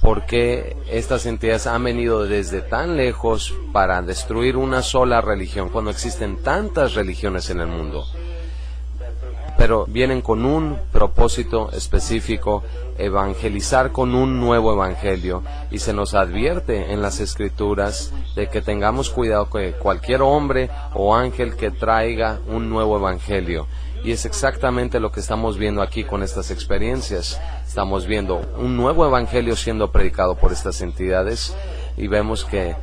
Porque estas entidades han venido desde tan lejos para destruir una sola religión, cuando existen tantas religiones en el mundo. Pero vienen con un propósito específico, evangelizar con un nuevo evangelio, y se nos advierte en las Escrituras de que tengamos cuidado que cualquier hombre o ángel que traiga un nuevo evangelio. Y es exactamente lo que estamos viendo aquí con estas experiencias. Estamos viendo un nuevo evangelio siendo predicado por estas entidades, y vemos que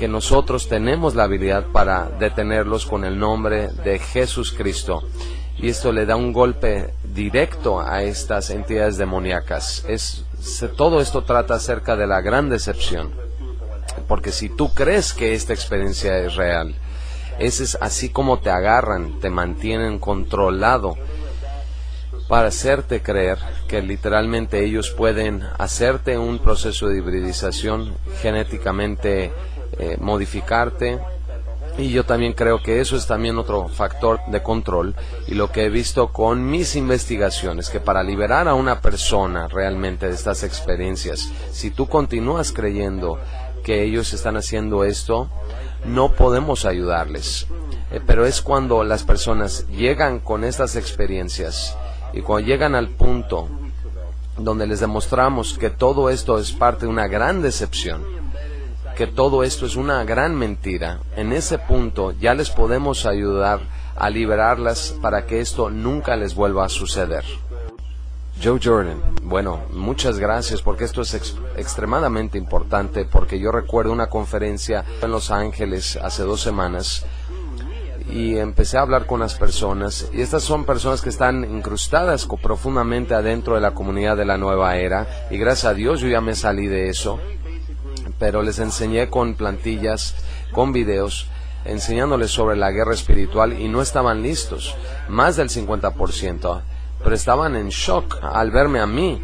nosotros tenemos la habilidad para detenerlos con el nombre de Jesús Cristo. Y esto le da un golpe directo a estas entidades demoníacas. Todo esto trata acerca de la gran decepción. Porque si tú crees que esta experiencia es real, ese es así como te agarran, te mantienen controlado para hacerte creer que literalmente ellos pueden hacerte un proceso de hibridización, genéticamente modificarte. Y yo también creo que eso es también otro factor de control, y lo que he visto con mis investigaciones, que para liberar a una persona realmente de estas experiencias, si tú continúas creyendo que ellos están haciendo esto, no podemos ayudarles. Pero es cuando las personas llegan con estas experiencias, y cuando llegan al punto donde les demostramos que todo esto es parte de una gran decepción, que todo esto es una gran mentira, en ese punto ya les podemos ayudar a liberarlas para que esto nunca les vuelva a suceder. Joe Jordan, bueno, muchas gracias, porque esto es extremadamente importante, porque yo recuerdo una conferencia en Los Ángeles hace 2 semanas, y empecé a hablar con las personas, y estas son personas que están incrustadas profundamente adentro de la comunidad de la nueva era, y gracias a Dios yo ya me salí de eso. Pero les enseñé con plantillas, con videos, enseñándoles sobre la guerra espiritual, y no estaban listos, más del 50%, pero estaban en shock al verme a mí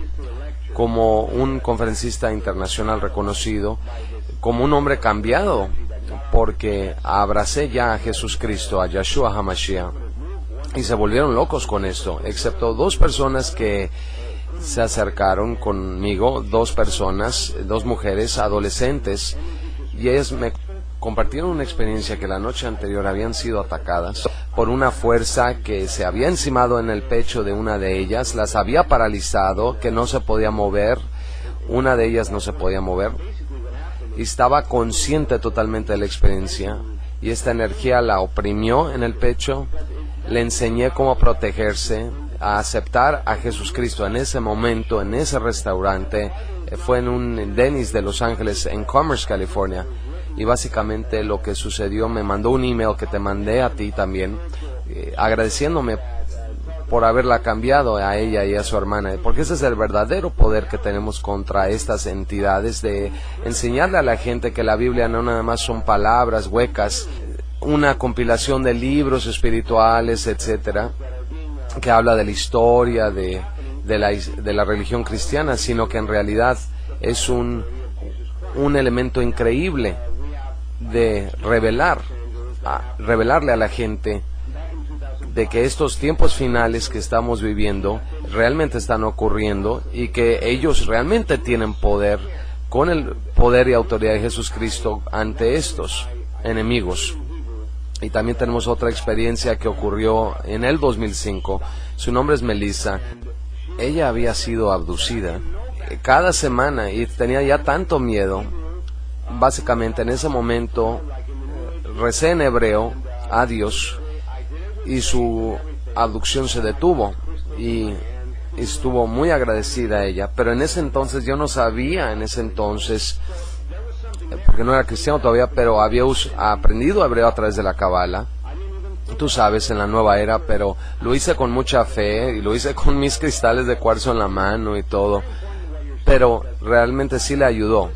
como un conferencista internacional reconocido, como un hombre cambiado, porque abracé ya a Jesús Cristo, a Yeshua HaMashiach, y se volvieron locos con esto, excepto 2 personas que se acercaron conmigo, 2 personas, 2 mujeres adolescentes, y ellas me compartieron una experiencia que la noche anterior habían sido atacadas por una fuerza que se había encimado en el pecho de una de ellas, las había paralizado, que no se podía mover, una de ellas no se podía mover, y estaba consciente totalmente de la experiencia, y esta energía la oprimió en el pecho. Le enseñé cómo protegerse, a aceptar a Jesús Cristo en ese momento, en ese restaurante. Fue en un Denny's de Los Ángeles, en Commerce, California, y básicamente lo que sucedió, me mandó un email que te mandé a ti también, agradeciéndome por haberla cambiado a ella y a su hermana, porque ese es el verdadero poder que tenemos contra estas entidades, de enseñarle a la gente que la Biblia no nada más son palabras huecas, una compilación de libros espirituales, etcétera, que habla de la historia de la religión cristiana, sino que en realidad es un elemento increíble de revelarle a la gente de que estos tiempos finales que estamos viviendo realmente están ocurriendo, y que ellos realmente tienen poder, con el poder y autoridad de Jesús Cristo, ante estos enemigos. Y también tenemos otra experiencia que ocurrió en el 2005. Su nombre es Melissa. Ella había sido abducida cada semana y tenía ya tanto miedo. Básicamente en ese momento recé en hebreo a Dios, y su abducción se detuvo, y estuvo muy agradecida a ella. Pero en ese entonces yo no sabía, porque no era cristiano todavía, pero había aprendido hebreo a través de la Kabbalah, tú sabes, en la nueva era, pero lo hice con mucha fe, y lo hice con mis cristales de cuarzo en la mano y todo, pero realmente sí le ayudó.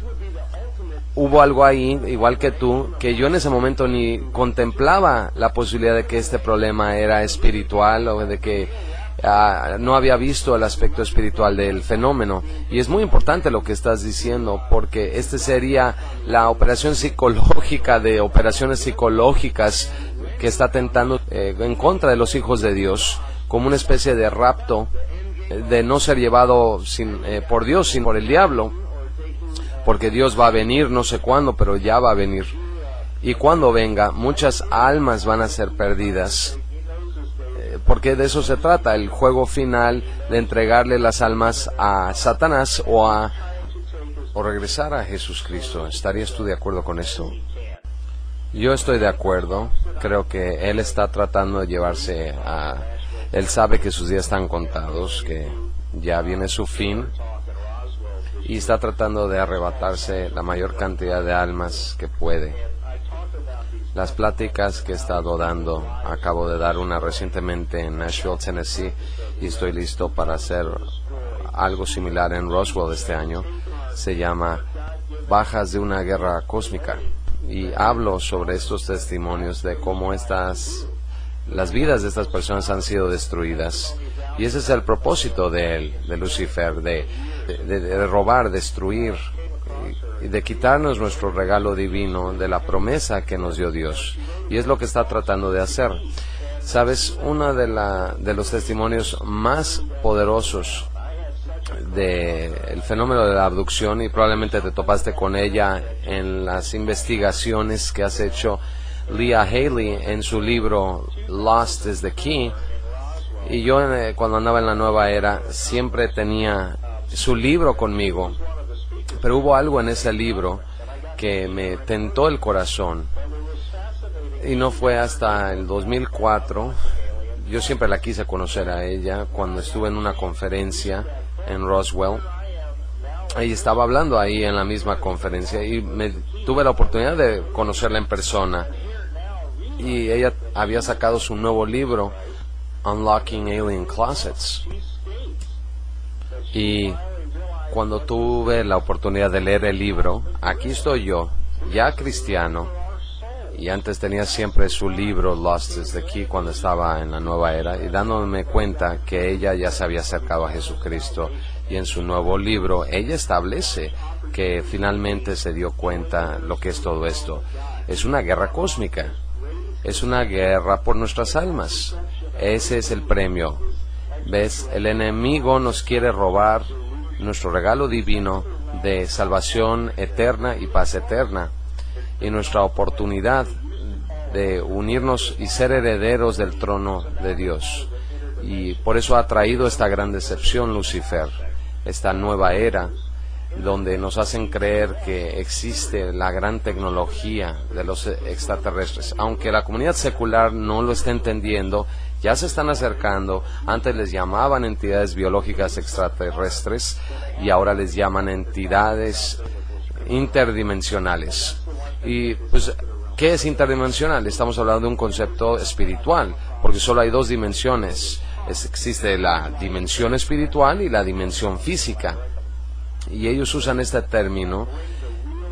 Hubo algo ahí, igual que tú, que yo en ese momento ni contemplaba la posibilidad de que este problema era espiritual o de que no había visto el aspecto espiritual del fenómeno. Y es muy importante lo que estás diciendo, porque este sería la operación psicológica de operaciones psicológicas que está tentando en contra de los hijos de Dios, como una especie de rapto, de no ser llevado por Dios, sino por el diablo, porque Dios va a venir, no sé cuándo, pero ya va a venir. Y cuando venga, muchas almas van a ser perdidas, porque de eso se trata, el juego final de entregarle las almas a Satanás o regresar a Jesucristo. ¿Estarías tú de acuerdo con esto? Yo estoy de acuerdo. Creo que Él está tratando de llevarse a... Él sabe que sus días están contados, que ya viene su fin, y está tratando de arrebatarse la mayor cantidad de almas que puede. Las pláticas que he estado dando, acabo de dar una recientemente en Nashville, Tennessee, y estoy listo para hacer algo similar en Roswell este año. Se llama Bajas de una guerra cósmica, y hablo sobre estos testimonios de cómo las vidas de estas personas han sido destruidas. Y ese es el propósito de él, de Lucifer, de robar, destruir, y de quitarnos nuestro regalo divino de la promesa que nos dio Dios. Y es lo que está tratando de hacer. Sabes, uno de los testimonios más poderosos del fenómeno de la abducción, y probablemente te topaste con ella en las investigaciones que has hecho Leah Haley en su libro Lost is the Key. Y yo cuando andaba en la nueva era siempre tenía su libro conmigo, pero hubo algo en ese libro que me tentó el corazón, y no fue hasta el 2004. Yo siempre la quise conocer a ella. Cuando estuve en una conferencia en Roswell, ella estaba hablando ahí en la misma conferencia, y tuve la oportunidad de conocerla en persona, y ella había sacado su nuevo libro, Unlocking Alien Closets. Y cuando tuve la oportunidad de leer el libro, aquí estoy yo, ya cristiano, y antes tenía siempre su libro Lost is the Key cuando estaba en la nueva era, y dándome cuenta que ella ya se había acercado a Jesucristo, y en su nuevo libro ella establece que finalmente se dio cuenta lo que es todo esto. Es una guerra cósmica, es una guerra por nuestras almas. Ese es el premio. ¿Ves? El enemigo nos quiere robar nuestro regalo divino de salvación eterna y paz eterna, y nuestra oportunidad de unirnos y ser herederos del trono de Dios. Y por eso ha traído esta gran decepción Lucifer, esta nueva era, donde nos hacen creer que existe la gran tecnología de los extraterrestres. Aunque la comunidad secular no lo está entendiendo, ya se están acercando. Antes les llamaban entidades biológicas extraterrestres, y ahora les llaman entidades interdimensionales. Y pues, ¿qué es interdimensional? Estamos hablando de un concepto espiritual, porque solo hay dos dimensiones. Existe la dimensión espiritual y la dimensión física. Y ellos usan este término.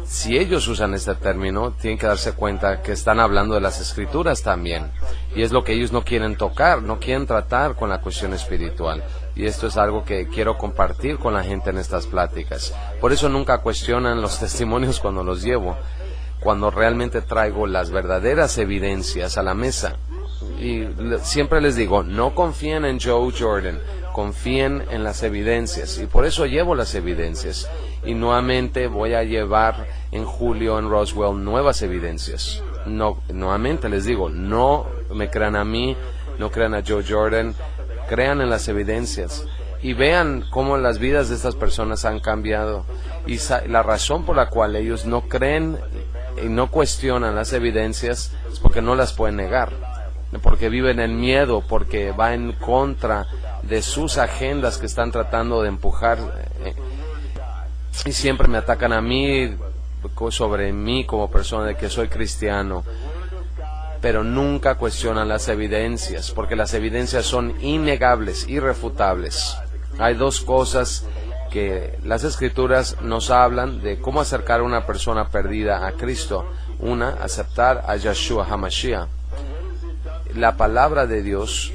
Si ellos usan este término, tienen que darse cuenta que están hablando de las escrituras también. Y es lo que ellos no quieren tocar, no quieren tratar con la cuestión espiritual. Y esto es algo que quiero compartir con la gente en estas pláticas. Por eso nunca cuestionan los testimonios cuando los llevo, cuando realmente traigo las verdaderas evidencias a la mesa. Y siempre les digo, no confíen en Joe Jordan, confíen en las evidencias, y por eso llevo las evidencias. Y nuevamente voy a llevar en julio en Roswell nuevas evidencias. Nuevamente les digo, no me crean a mí, no crean a Joe Jordan, crean en las evidencias y vean cómo las vidas de estas personas han cambiado. Y la razón por la cual ellos no creen y no cuestionan las evidencias es porque no las pueden negar, porque viven en miedo, porque va en contra de sus agendas que están tratando de empujar, y siempre me atacan a mí, sobre mí como persona, de que soy cristiano, pero nunca cuestionan las evidencias, porque las evidencias son innegables, irrefutables. Hay dos cosas que las Escrituras nos hablan de cómo acercar a una persona perdida a Cristo. Una, aceptar a Yeshua HaMashiach, la palabra de Dios,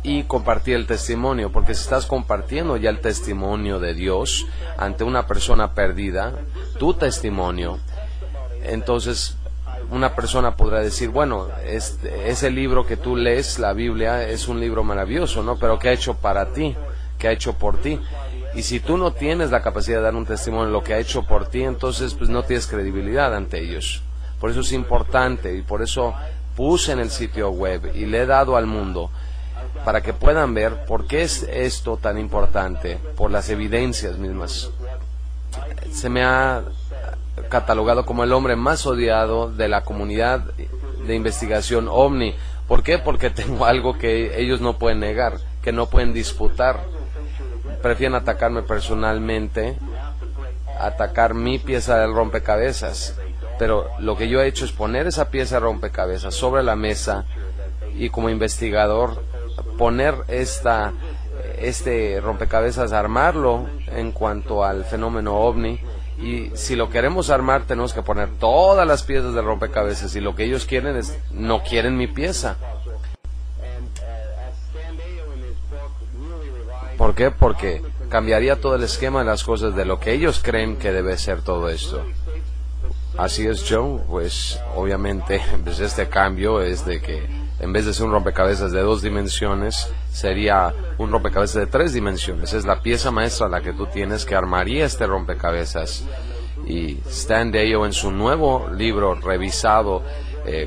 y compartir el testimonio, porque si estás compartiendo ya el testimonio de Dios ante una persona perdida, tu testimonio, entonces una persona podrá decir, bueno, ese libro que tú lees, la Biblia, es un libro maravilloso, ¿no? Pero ¿qué ha hecho para ti? ¿Qué ha hecho por ti? Y si tú no tienes la capacidad de dar un testimonio de lo que ha hecho por ti, entonces pues no tienes credibilidad ante ellos. Por eso es importante, y por eso puse en el sitio web y le he dado al mundo para que puedan ver por qué es esto tan importante, por las evidencias mismas. Se me ha catalogado como el hombre más odiado de la comunidad de investigación OVNI. ¿Por qué? Porque tengo algo que ellos no pueden negar, que no pueden disputar. Prefieren atacarme personalmente, atacar mi pieza del rompecabezas. Pero lo que yo he hecho es poner esa pieza de rompecabezas sobre la mesa y como investigador poner este rompecabezas, armarlo en cuanto al fenómeno OVNI. Y si lo queremos armar, tenemos que poner todas las piezas del rompecabezas, y lo que ellos quieren es, no quieren mi pieza. ¿Por qué? Porque cambiaría todo el esquema de las cosas de lo que ellos creen que debe ser todo esto. Así es, Joe. Pues obviamente pues este cambio es de que en vez de ser un rompecabezas de 2 dimensiones, sería un rompecabezas de 3 dimensiones. Es la pieza maestra la que tú tienes que armaría este rompecabezas. Y Stan Deyo, en su nuevo libro revisado,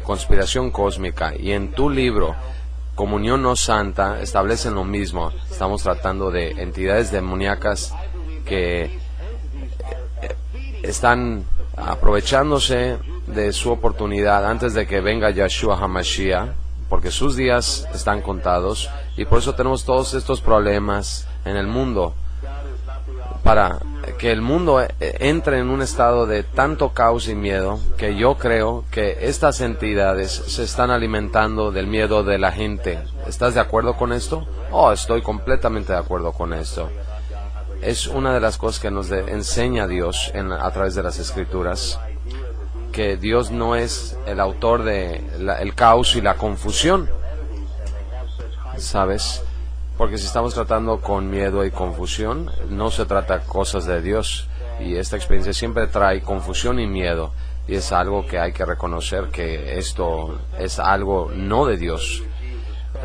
Conspiración Cósmica, y en tu libro Comunión No Santa, establecen lo mismo. Estamos tratando de entidades demoníacas que están aprovechándose de su oportunidad antes de que venga Yeshua HaMashiach, porque sus días están contados, y por eso tenemos todos estos problemas en el mundo, para que el mundo entre en un estado de tanto caos y miedo, que yo creo que estas entidades se están alimentando del miedo de la gente. ¿Estás de acuerdo con esto? Oh, estoy completamente de acuerdo con esto. Es una de las cosas que nos enseña Dios a través de las Escrituras, que Dios no es el autor de el caos y la confusión, ¿sabes? Porque si estamos tratando con miedo y confusión, no se trata cosas de Dios, y esta experiencia siempre trae confusión y miedo, y es algo que hay que reconocer, que esto es algo no de Dios.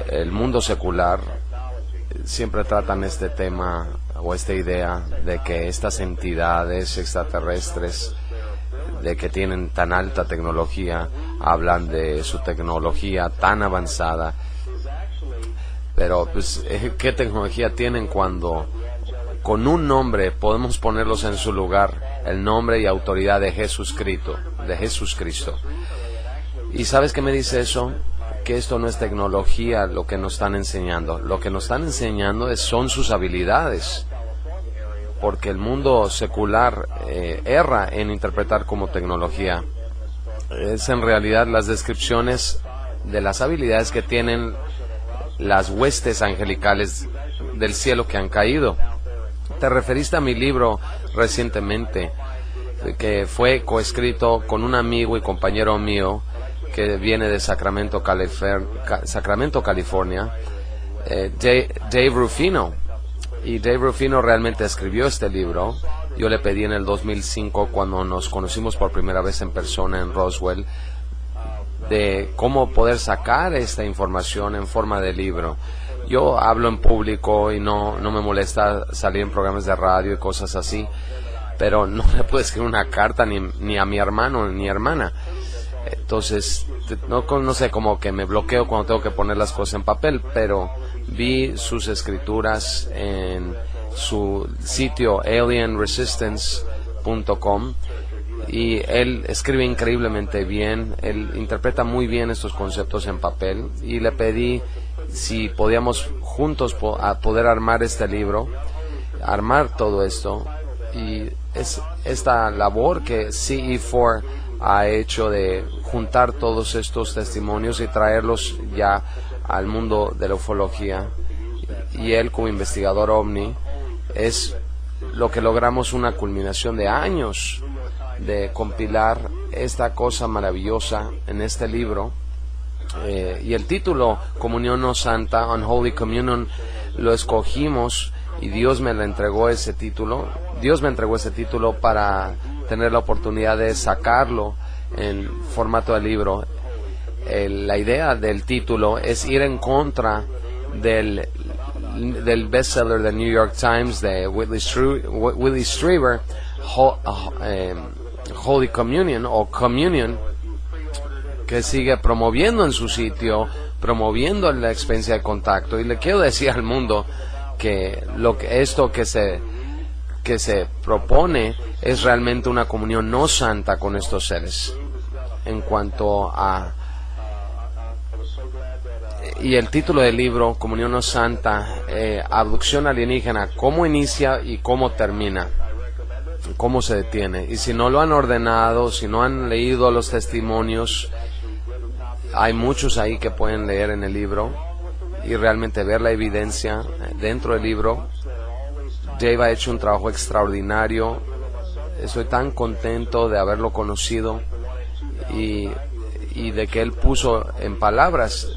El mundo secular siempre tratan este tema o esta idea de que estas entidades extraterrestres, de que tienen tan alta tecnología, hablan de su tecnología tan avanzada. Pero pues, ¿qué tecnología tienen cuando con un nombre podemos ponerlos en su lugar? El nombre y autoridad de Jesús Cristo. ¿Y sabes qué me dice eso? Que esto no es tecnología lo que nos están enseñando. Lo que nos están enseñando son sus habilidades. Porque el mundo secular erra en interpretar como tecnología. Es en realidad las descripciones de las habilidades que tienen las huestes angelicales del cielo que han caído. Te referiste a mi libro recientemente, que fue coescrito con un amigo y compañero mío que viene de Sacramento, California, Dave Rufino. Y Dave Rufino realmente escribió este libro. Yo le pedí en el 2005, cuando nos conocimos por primera vez en persona en Roswell, de cómo poder sacar esta información en forma de libro. Yo hablo en público y no me molesta salir en programas de radio y cosas así, pero no le puedo escribir una carta ni a mi hermano ni hermana. Entonces, no sé, como que me bloqueo cuando tengo que poner las cosas en papel, pero vi sus escrituras en su sitio alienresistance.com, y él escribe increíblemente bien, él interpreta muy bien estos conceptos en papel, y le pedí si podíamos juntos poder armar este libro, armar todo esto, y es esta labor que CE4 ha hecho de juntar todos estos testimonios y traerlos ya al mundo de la ufología. Y él, como investigador OVNI, es lo que logramos una culminación de años de compilar esta cosa maravillosa en este libro. Y el título, Comunión No Santa, Unholy Communion, lo escogimos y Dios me entregó ese título. Dios me entregó ese título para tener la oportunidad de sacarlo en formato de libro. La idea del título es ir en contra del bestseller del New York Times de Willie Strieber, Holy Communion o Communion, que sigue promoviendo en su sitio, promoviendo la experiencia de contacto. Y le quiero decir al mundo que esto que se propone es realmente una comunión no santa con estos seres. En cuanto a... Y el título del libro, Comunión No Santa, Abducción Alienígena, cómo inicia y cómo termina, cómo se detiene. Y si no lo han ordenado, si no han leído los testimonios, hay muchos ahí que pueden leer en el libro y realmente ver la evidencia dentro del libro. Dave ha hecho un trabajo extraordinario. Estoy tan contento de haberlo conocido y de que él puso en palabras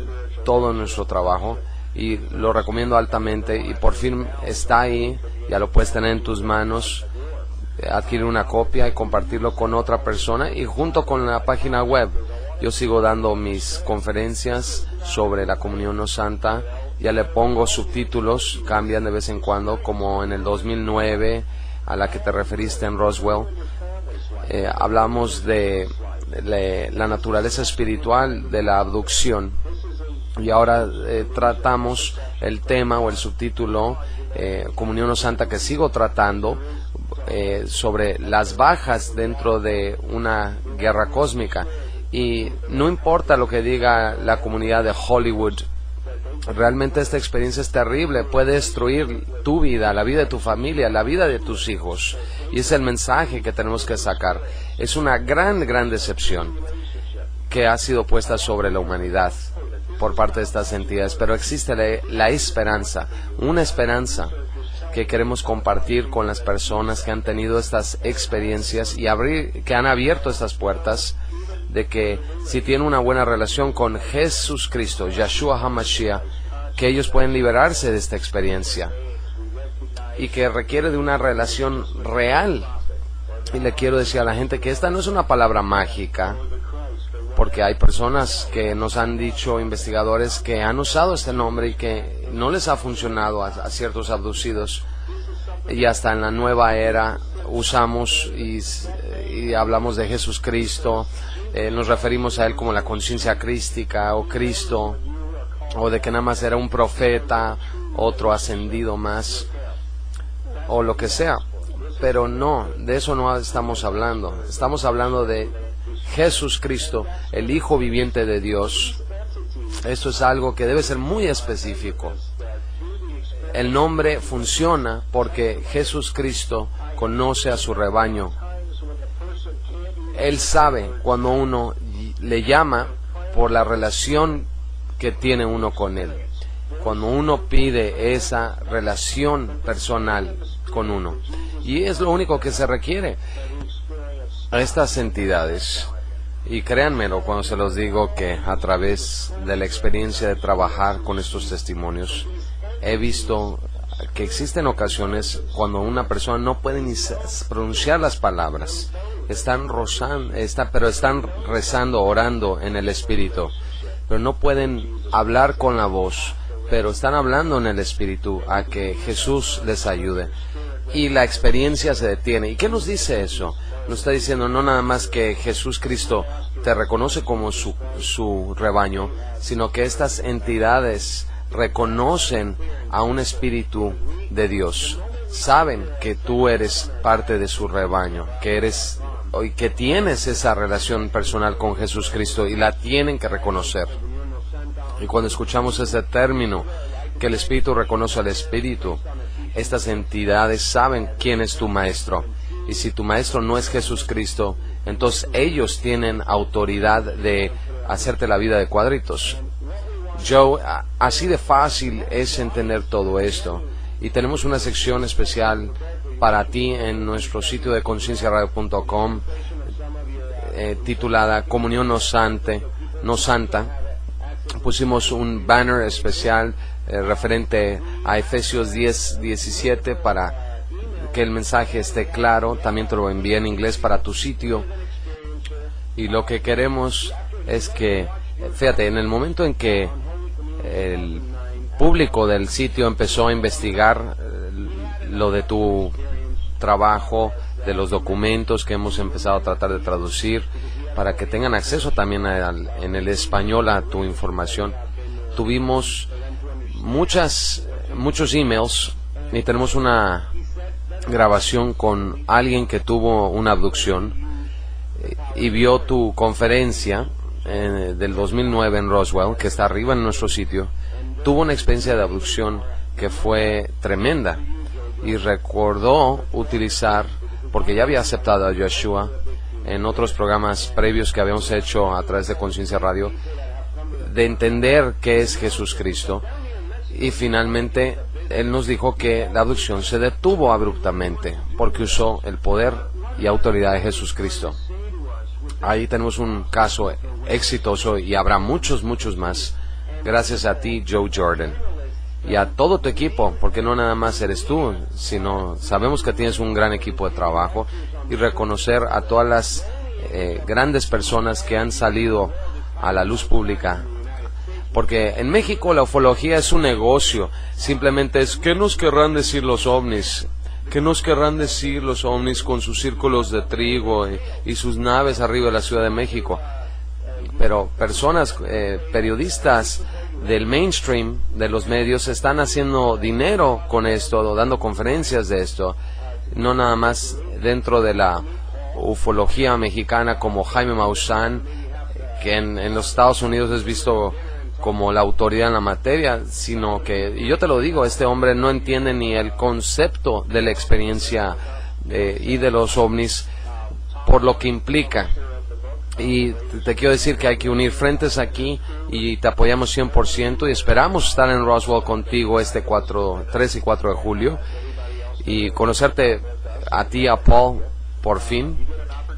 todo nuestro trabajo, y lo recomiendo altamente. Y por fin está ahí, ya lo puedes tener en tus manos, adquirir una copia y compartirlo con otra persona. Y junto con la página web, yo sigo dando mis conferencias sobre la comunión no santa. Ya le pongo subtítulos, cambian de vez en cuando, como en el 2009, a la que te referiste en Roswell. Hablamos de la naturaleza espiritual de la abducción. Y ahora tratamos el tema o el subtítulo, Comunión No Santa, que sigo tratando, sobre las bajas dentro de una guerra cósmica. Y no importa lo que diga la comunidad de Hollywood, realmente esta experiencia es terrible, puede destruir tu vida, la vida de tu familia, la vida de tus hijos. Y es el mensaje que tenemos que sacar. Es una gran decepción que ha sido puesta sobre la humanidad por parte de estas entidades, pero existe la esperanza, una esperanza que queremos compartir con las personas que han tenido estas experiencias y que han abierto estas puertas, de que si tienen una buena relación con Jesús Cristo, Yeshua HaMashiach, que ellos pueden liberarse de esta experiencia y que requiere de una relación real. Y le quiero decir a la gente que esta no es una palabra mágica, porque hay personas que nos han dicho, investigadores, que han usado este nombre y que no les ha funcionado a ciertos abducidos. Y hasta en la nueva era usamos y hablamos de Jesús Cristo, nos referimos a Él como la conciencia crística o Cristo, o de que nada más era un profeta, otro ascendido más, o lo que sea. Pero no, de eso no estamos hablando. Estamos hablando de Jesús Cristo, el Hijo viviente de Dios. Esto es algo que debe ser muy específico. El nombre funciona porque Jesús Cristo conoce a su rebaño. Él sabe cuando uno le llama por la relación que tiene uno con Él. Cuando uno pide esa relación personal con uno. Y es lo único que se requiere. A estas entidades, y créanmelo cuando se los digo, que a través de la experiencia de trabajar con estos testimonios, he visto que existen ocasiones cuando una persona no puede ni pronunciar las palabras, pero están rezando, orando en el Espíritu, pero no pueden hablar con la voz, pero están hablando en el Espíritu a que Jesús les ayude. Y la experiencia se detiene. ¿Y qué nos dice eso? Nos está diciendo no nada más que Jesús Cristo te reconoce como su rebaño, sino que estas entidades reconocen a un Espíritu de Dios. Saben que tú eres parte de su rebaño, que tienes esa relación personal con Jesús Cristo, y la tienen que reconocer. Y cuando escuchamos ese término, que el Espíritu reconoce al Espíritu, estas entidades saben quién es tu maestro. Y si tu maestro no es Jesús Cristo, entonces ellos tienen autoridad de hacerte la vida de cuadritos. Joe, así de fácil es entender todo esto. Y tenemos una sección especial para ti en nuestro sitio de concienciaradio.com, titulada Comunión no Santa. Pusimos un banner especial referente a Efesios 10:17 para que el mensaje esté claro. También te lo envié en inglés para tu sitio. Y lo que queremos es que, fíjate, en el momento en que el público del sitio empezó a investigar lo de tu trabajo, de los documentos que hemos empezado a tratar de traducir, para que tengan acceso también en el español a tu información, tuvimos muchos emails y tenemos una grabación con alguien que tuvo una abducción y vio tu conferencia del 2009 en Roswell, que está arriba en nuestro sitio. Tuvo una experiencia de abducción que fue tremenda y recordó utilizar, porque ya había aceptado a Yeshua en otros programas previos que habíamos hecho a través de Conciencia Radio, de entender qué es Jesús Cristo, y finalmente él nos dijo que la abducción se detuvo abruptamente porque usó el poder y autoridad de Jesús Cristo. Ahí tenemos un caso exitoso y habrá muchos más, gracias a ti, Joe Jordan, y a todo tu equipo, porque no nada más eres tú, sino sabemos que tienes un gran equipo de trabajo, y reconocer a todas las grandes personas que han salido a la luz pública. Porque en México la ufología es un negocio, simplemente es ¿qué nos querrán decir los ovnis? ¿Qué nos querrán decir los ovnis con sus círculos de trigo y sus naves arriba de la Ciudad de México? Pero personas, periodistas del mainstream, de los medios, están haciendo dinero con esto, dando conferencias de esto, no nada más dentro de la ufología mexicana como Jaime Maussan, que en los Estados Unidos es visto como la autoridad en la materia, sino que, y yo te lo digo, este hombre no entiende ni el concepto de la experiencia y de los ovnis, por lo que implica. Y te quiero decir que hay que unir frentes aquí, y te apoyamos 100%, y esperamos estar en Roswell contigo este 3 y 4 de julio, y conocerte a ti, a Paul, por fin,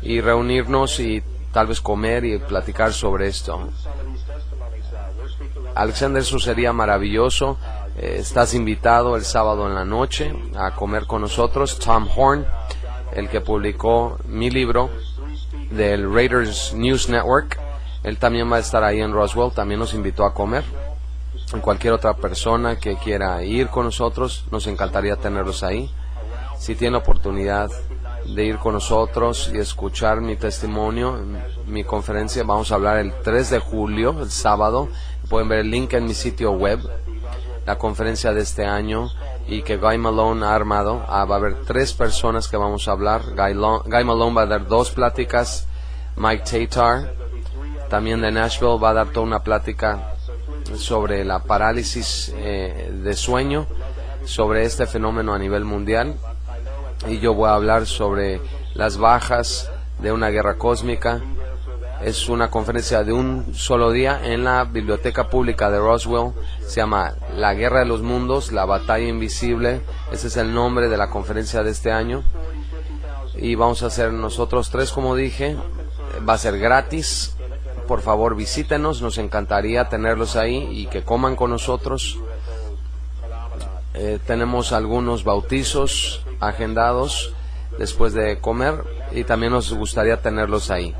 y reunirnos y tal vez comer y platicar sobre esto. Alexander, eso sería maravilloso. Estás invitado el sábado en la noche a comer con nosotros. Tom Horn, el que publicó mi libro del Raiders News Network, él también va a estar ahí en Roswell, también nos invitó a comer. Cualquier otra persona que quiera ir con nosotros, nos encantaría tenerlos ahí. Si tiene la oportunidad de ir con nosotros y escuchar mi testimonio, mi conferencia, vamos a hablar el 3 de julio, el sábado. Pueden ver el link en mi sitio web, la conferencia de este año, y que Guy Malone ha armado. Va a haber 3 personas que vamos a hablar. Guy Malone va a dar 2 pláticas. Mike Tatar, también de Nashville, va a dar toda una plática sobre la parálisis de sueño, sobre este fenómeno a nivel mundial. Y yo voy a hablar sobre las bajas de una guerra cósmica. Es una conferencia de un solo día en la Biblioteca Pública de Roswell. Se llama La Guerra de los Mundos, la Batalla Invisible. Ese es el nombre de la conferencia de este año. Y vamos a hacer nosotros 3, como dije. Va a ser gratis. Por favor, visítenos. Nos encantaría tenerlos ahí y que coman con nosotros. Tenemos algunos bautizos agendados después de comer, y también nos gustaría tenerlos ahí.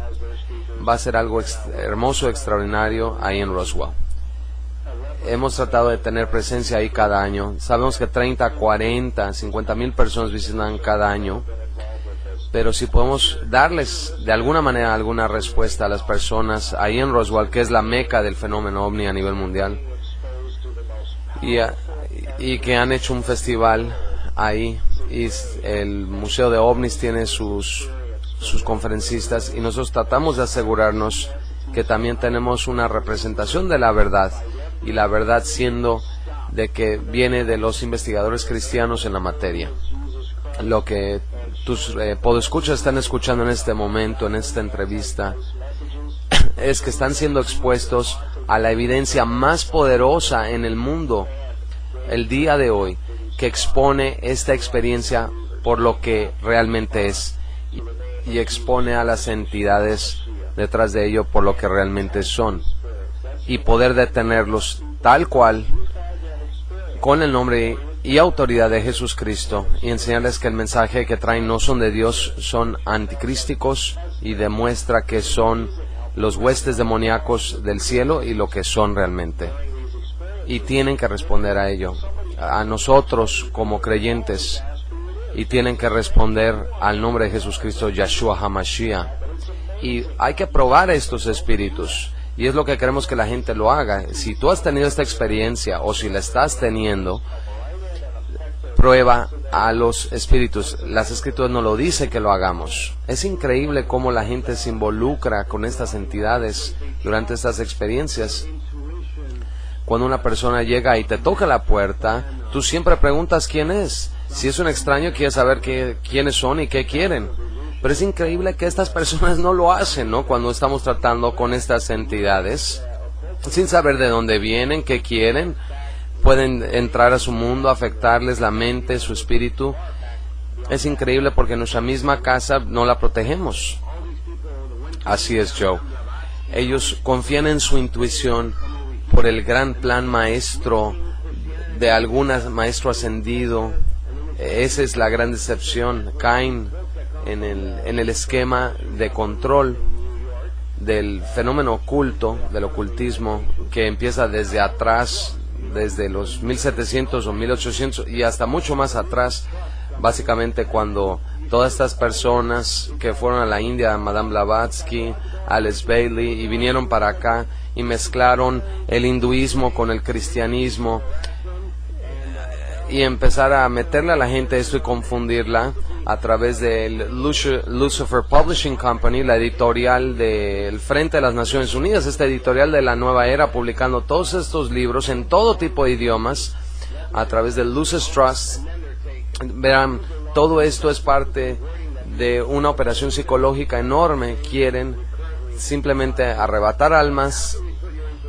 Va a ser algo hermoso, extraordinario ahí en Roswell. Hemos tratado de tener presencia ahí cada año. Sabemos que 30, 40, 50,000 personas visitan cada año, pero si podemos darles de alguna manera alguna respuesta a las personas ahí en Roswell, que es la meca del fenómeno ovni a nivel mundial, y que han hecho un festival ahí, y el Museo de OVNIs tiene sus conferencistas, y nosotros tratamos de asegurarnos que también tenemos una representación de la verdad, y la verdad siendo de que viene de los investigadores cristianos en la materia. Lo que tus podescuchas están escuchando en este momento, en esta entrevista, es que están siendo expuestos a la evidencia más poderosa en el mundo el día de hoy, que expone esta experiencia por lo que realmente es y expone a las entidades detrás de ello por lo que realmente son, y poder detenerlos tal cual con el nombre y autoridad de Jesucristo, y enseñarles que el mensaje que traen no son de Dios, son anticrísticos, y demuestra que son los huestes demoníacos del cielo y lo que son realmente, y tienen que responder a ello, a nosotros como creyentes, y tienen que responder al nombre de Jesucristo, Yeshua HaMashiach. Y hay que probar estos espíritus, y es lo que queremos que la gente lo haga. Si tú has tenido esta experiencia, o si la estás teniendo, prueba a los espíritus. Las Escrituras nos lo dicen que lo hagamos. Es increíble cómo la gente se involucra con estas entidades durante estas experiencias. Cuando una persona llega y te toca la puerta, tú siempre preguntas quién es. Si es un extraño, quieres saber quiénes son y qué quieren. Pero es increíble que estas personas no lo hacen, ¿no? Cuando estamos tratando con estas entidades, sin saber de dónde vienen, qué quieren, pueden entrar a su mundo, afectarles la mente, su espíritu. Es increíble porque nuestra misma casa no la protegemos. Así es, Joe. Ellos confían en su intuición por el gran plan maestro de algún maestro ascendido. Esa es la gran decepción. Caen en el esquema de control del fenómeno oculto, del ocultismo, que empieza desde atrás, desde los 1700 o 1800 y hasta mucho más atrás, básicamente cuando todas estas personas que fueron a la India, Madame Blavatsky, Alice Bailey, y vinieron para acá y mezclaron el hinduismo con el cristianismo, y empezar a meterle a la gente esto y confundirla a través del Lucifer Publishing Company, la editorial del Frente de las Naciones Unidas, esta editorial de la Nueva Era, publicando todos estos libros en todo tipo de idiomas, a través del Lucis Trust. Verán, todo esto es parte de una operación psicológica enorme. Quieren simplemente arrebatar almas,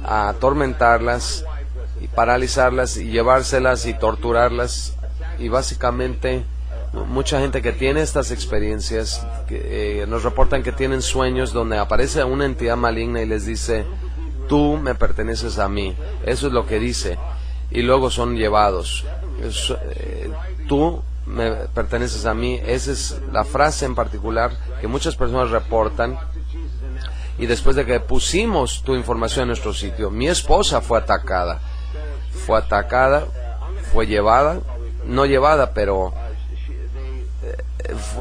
atormentarlas, y paralizarlas, y llevárselas, y torturarlas, y básicamente mucha gente que tiene estas experiencias nos reportan que tienen sueños donde aparece una entidad maligna y les dice: tú me perteneces a mí. Eso es lo que dice, y luego son llevados. Tú me perteneces a mí. Esa es la frase en particular que muchas personas reportan. Y después de que pusimos tu información en nuestro sitio, mi esposa fue atacada, fue llevada, no llevada, pero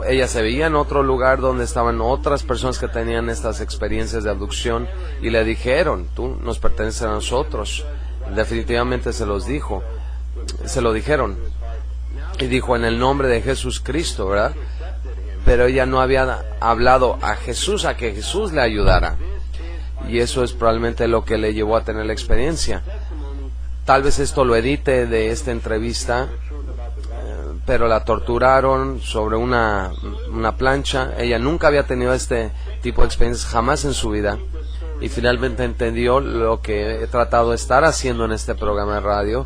ella se veía en otro lugar donde estaban otras personas que tenían estas experiencias de abducción, y le dijeron: tú nos perteneces a nosotros. Definitivamente se lo dijeron, y dijo: en el nombre de Jesucristo, ¿verdad? Pero ella no había hablado a Jesús, a que Jesús le ayudara, y eso es probablemente lo que le llevó a tener la experiencia. Tal vez esto lo edite de esta entrevista, pero la torturaron sobre una plancha. Ella nunca había tenido este tipo de experiencias, jamás en su vida, y finalmente entendió lo que he tratado de estar haciendo en este programa de radio,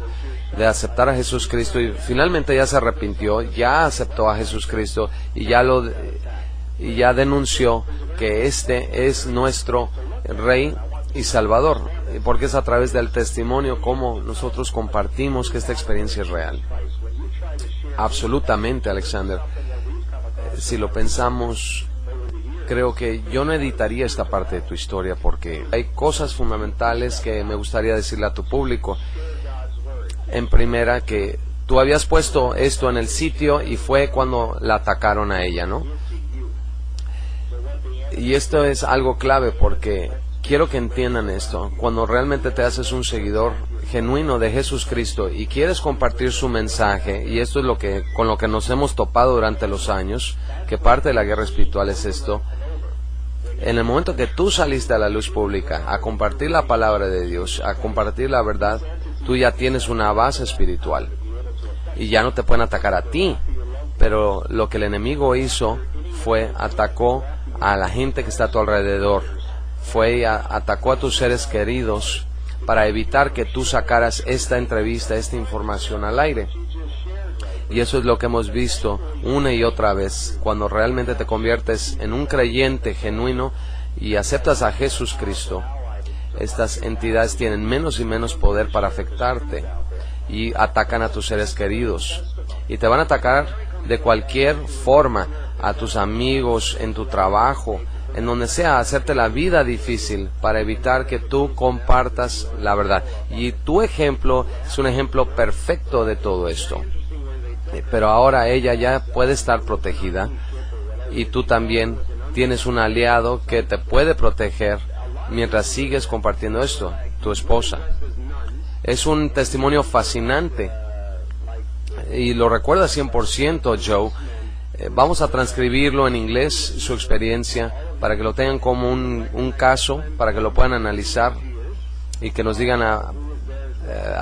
de aceptar a Jesucristo, y finalmente ya se arrepintió, ya aceptó a Jesucristo, y ya denunció que este es nuestro Rey y Salvador, porque es a través del testimonio como nosotros compartimos que esta experiencia es real. Absolutamente, Alexander. Si lo pensamos, creo que yo no editaría esta parte de tu historia, porque hay cosas fundamentales que me gustaría decirle a tu público. En primera, que tú habías puesto esto en el sitio y fue cuando la atacaron a ella, ¿no? Y esto es algo clave, porque quiero que entiendan esto. Cuando realmente te haces un seguidor genuino de Jesucristo y quieres compartir su mensaje, y esto es con lo que nos hemos topado durante los años, que parte de la guerra espiritual es esto. En el momento que tú saliste a la luz pública a compartir la palabra de Dios, a compartir la verdad, tú ya tienes una base espiritual y ya no te pueden atacar a ti. Pero lo que el enemigo hizo fue atacó a la gente que está a tu alrededor, atacó a tus seres queridos para evitar que tú sacaras esta entrevista, esta información al aire. Y eso es lo que hemos visto una y otra vez. Cuando realmente te conviertes en un creyente genuino y aceptas a Jesucristo, estas entidades tienen menos y menos poder para afectarte y atacan a tus seres queridos. Y te van a atacar de cualquier forma, a tus amigos, en tu trabajo, en donde sea, hacerte la vida difícil para evitar que tú compartas la verdad. Y tu ejemplo es un ejemplo perfecto de todo esto. Pero ahora ella ya puede estar protegida y tú también tienes un aliado que te puede proteger mientras sigues compartiendo esto, tu esposa. Es un testimonio fascinante y lo recuerda 100%, Joe. Vamos a transcribirlo en inglés, su experiencia, para que lo tengan como un caso, para que lo puedan analizar y que nos digan a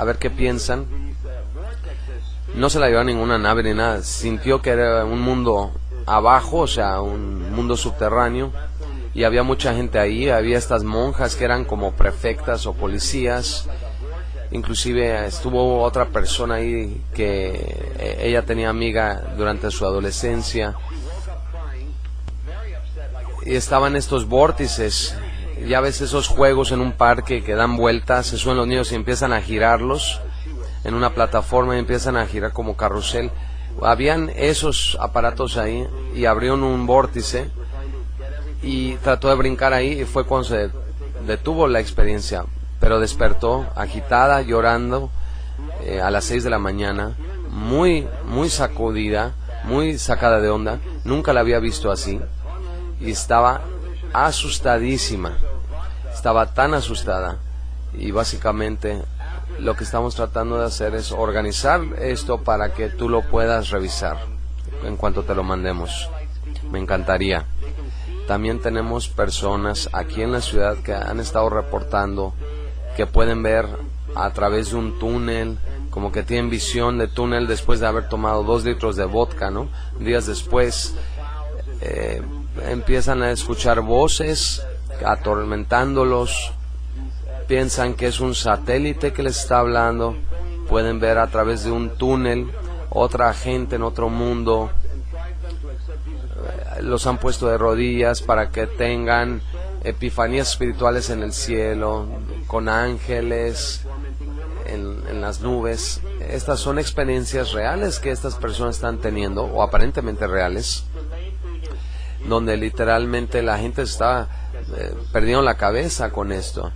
ver qué piensan. No se la llevó a ninguna nave ni nada, sintió que era un mundo abajo, o sea, un mundo subterráneo, y había mucha gente ahí. Había estas monjas que eran como prefectas o policías. Inclusive estuvo otra persona ahí que ella tenía amiga durante su adolescencia. Y estaban estos vórtices. Ya ves esos juegos en un parque que dan vueltas, se suben los niños y empiezan a girarlos en una plataforma y empiezan a girar como carrusel. Habían esos aparatos ahí y abrieron un vórtice y trató de brincar ahí y fue cuando se detuvo la experiencia. Pero despertó agitada, llorando, a las 6 de la mañana, muy sacudida, muy sacada de onda. Nunca la había visto así y estaba asustadísima, estaba tan asustada. Y básicamente lo que estamos tratando de hacer es organizar esto para que tú lo puedas revisar en cuanto te lo mandemos. Me encantaría. También tenemos personas aquí en la ciudad que han estado reportando que pueden ver a través de un túnel, como que tienen visión de túnel después de haber tomado 2 litros de vodka, ¿no? Días después empiezan a escuchar voces atormentándolos, piensan que es un satélite que les está hablando, pueden ver a través de un túnel otra gente en otro mundo. Los han puesto de rodillas para que tengan epifanías espirituales en el cielo, con ángeles, en las nubes. Estas son experiencias reales que estas personas están teniendo, o aparentemente reales, donde literalmente la gente está perdiendo la cabeza con esto.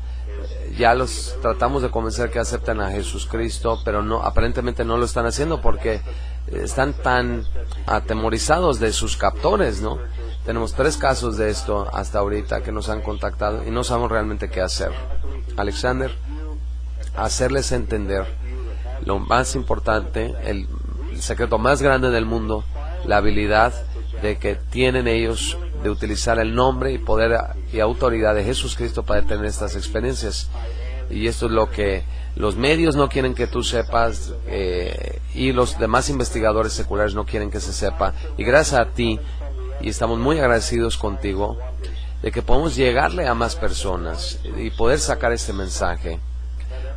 Ya los tratamos de convencer que acepten a Jesucristo, pero no, aparentemente no lo están haciendo porque están tan atemorizados de sus captores, ¿no? Tenemos 3 casos de esto hasta ahorita que nos han contactado y no sabemos realmente qué hacer. Alexander, hacerles entender lo más importante, el secreto más grande del mundo, la habilidad de que tienen ellos de utilizar el nombre y poder y autoridad de Jesucristo para tener estas experiencias. Y esto es lo que los medios no quieren que tú sepas, y los demás investigadores seculares no quieren que se sepa. Y gracias a ti, y estamos muy agradecidos contigo, de que podemos llegarle a más personas y poder sacar este mensaje,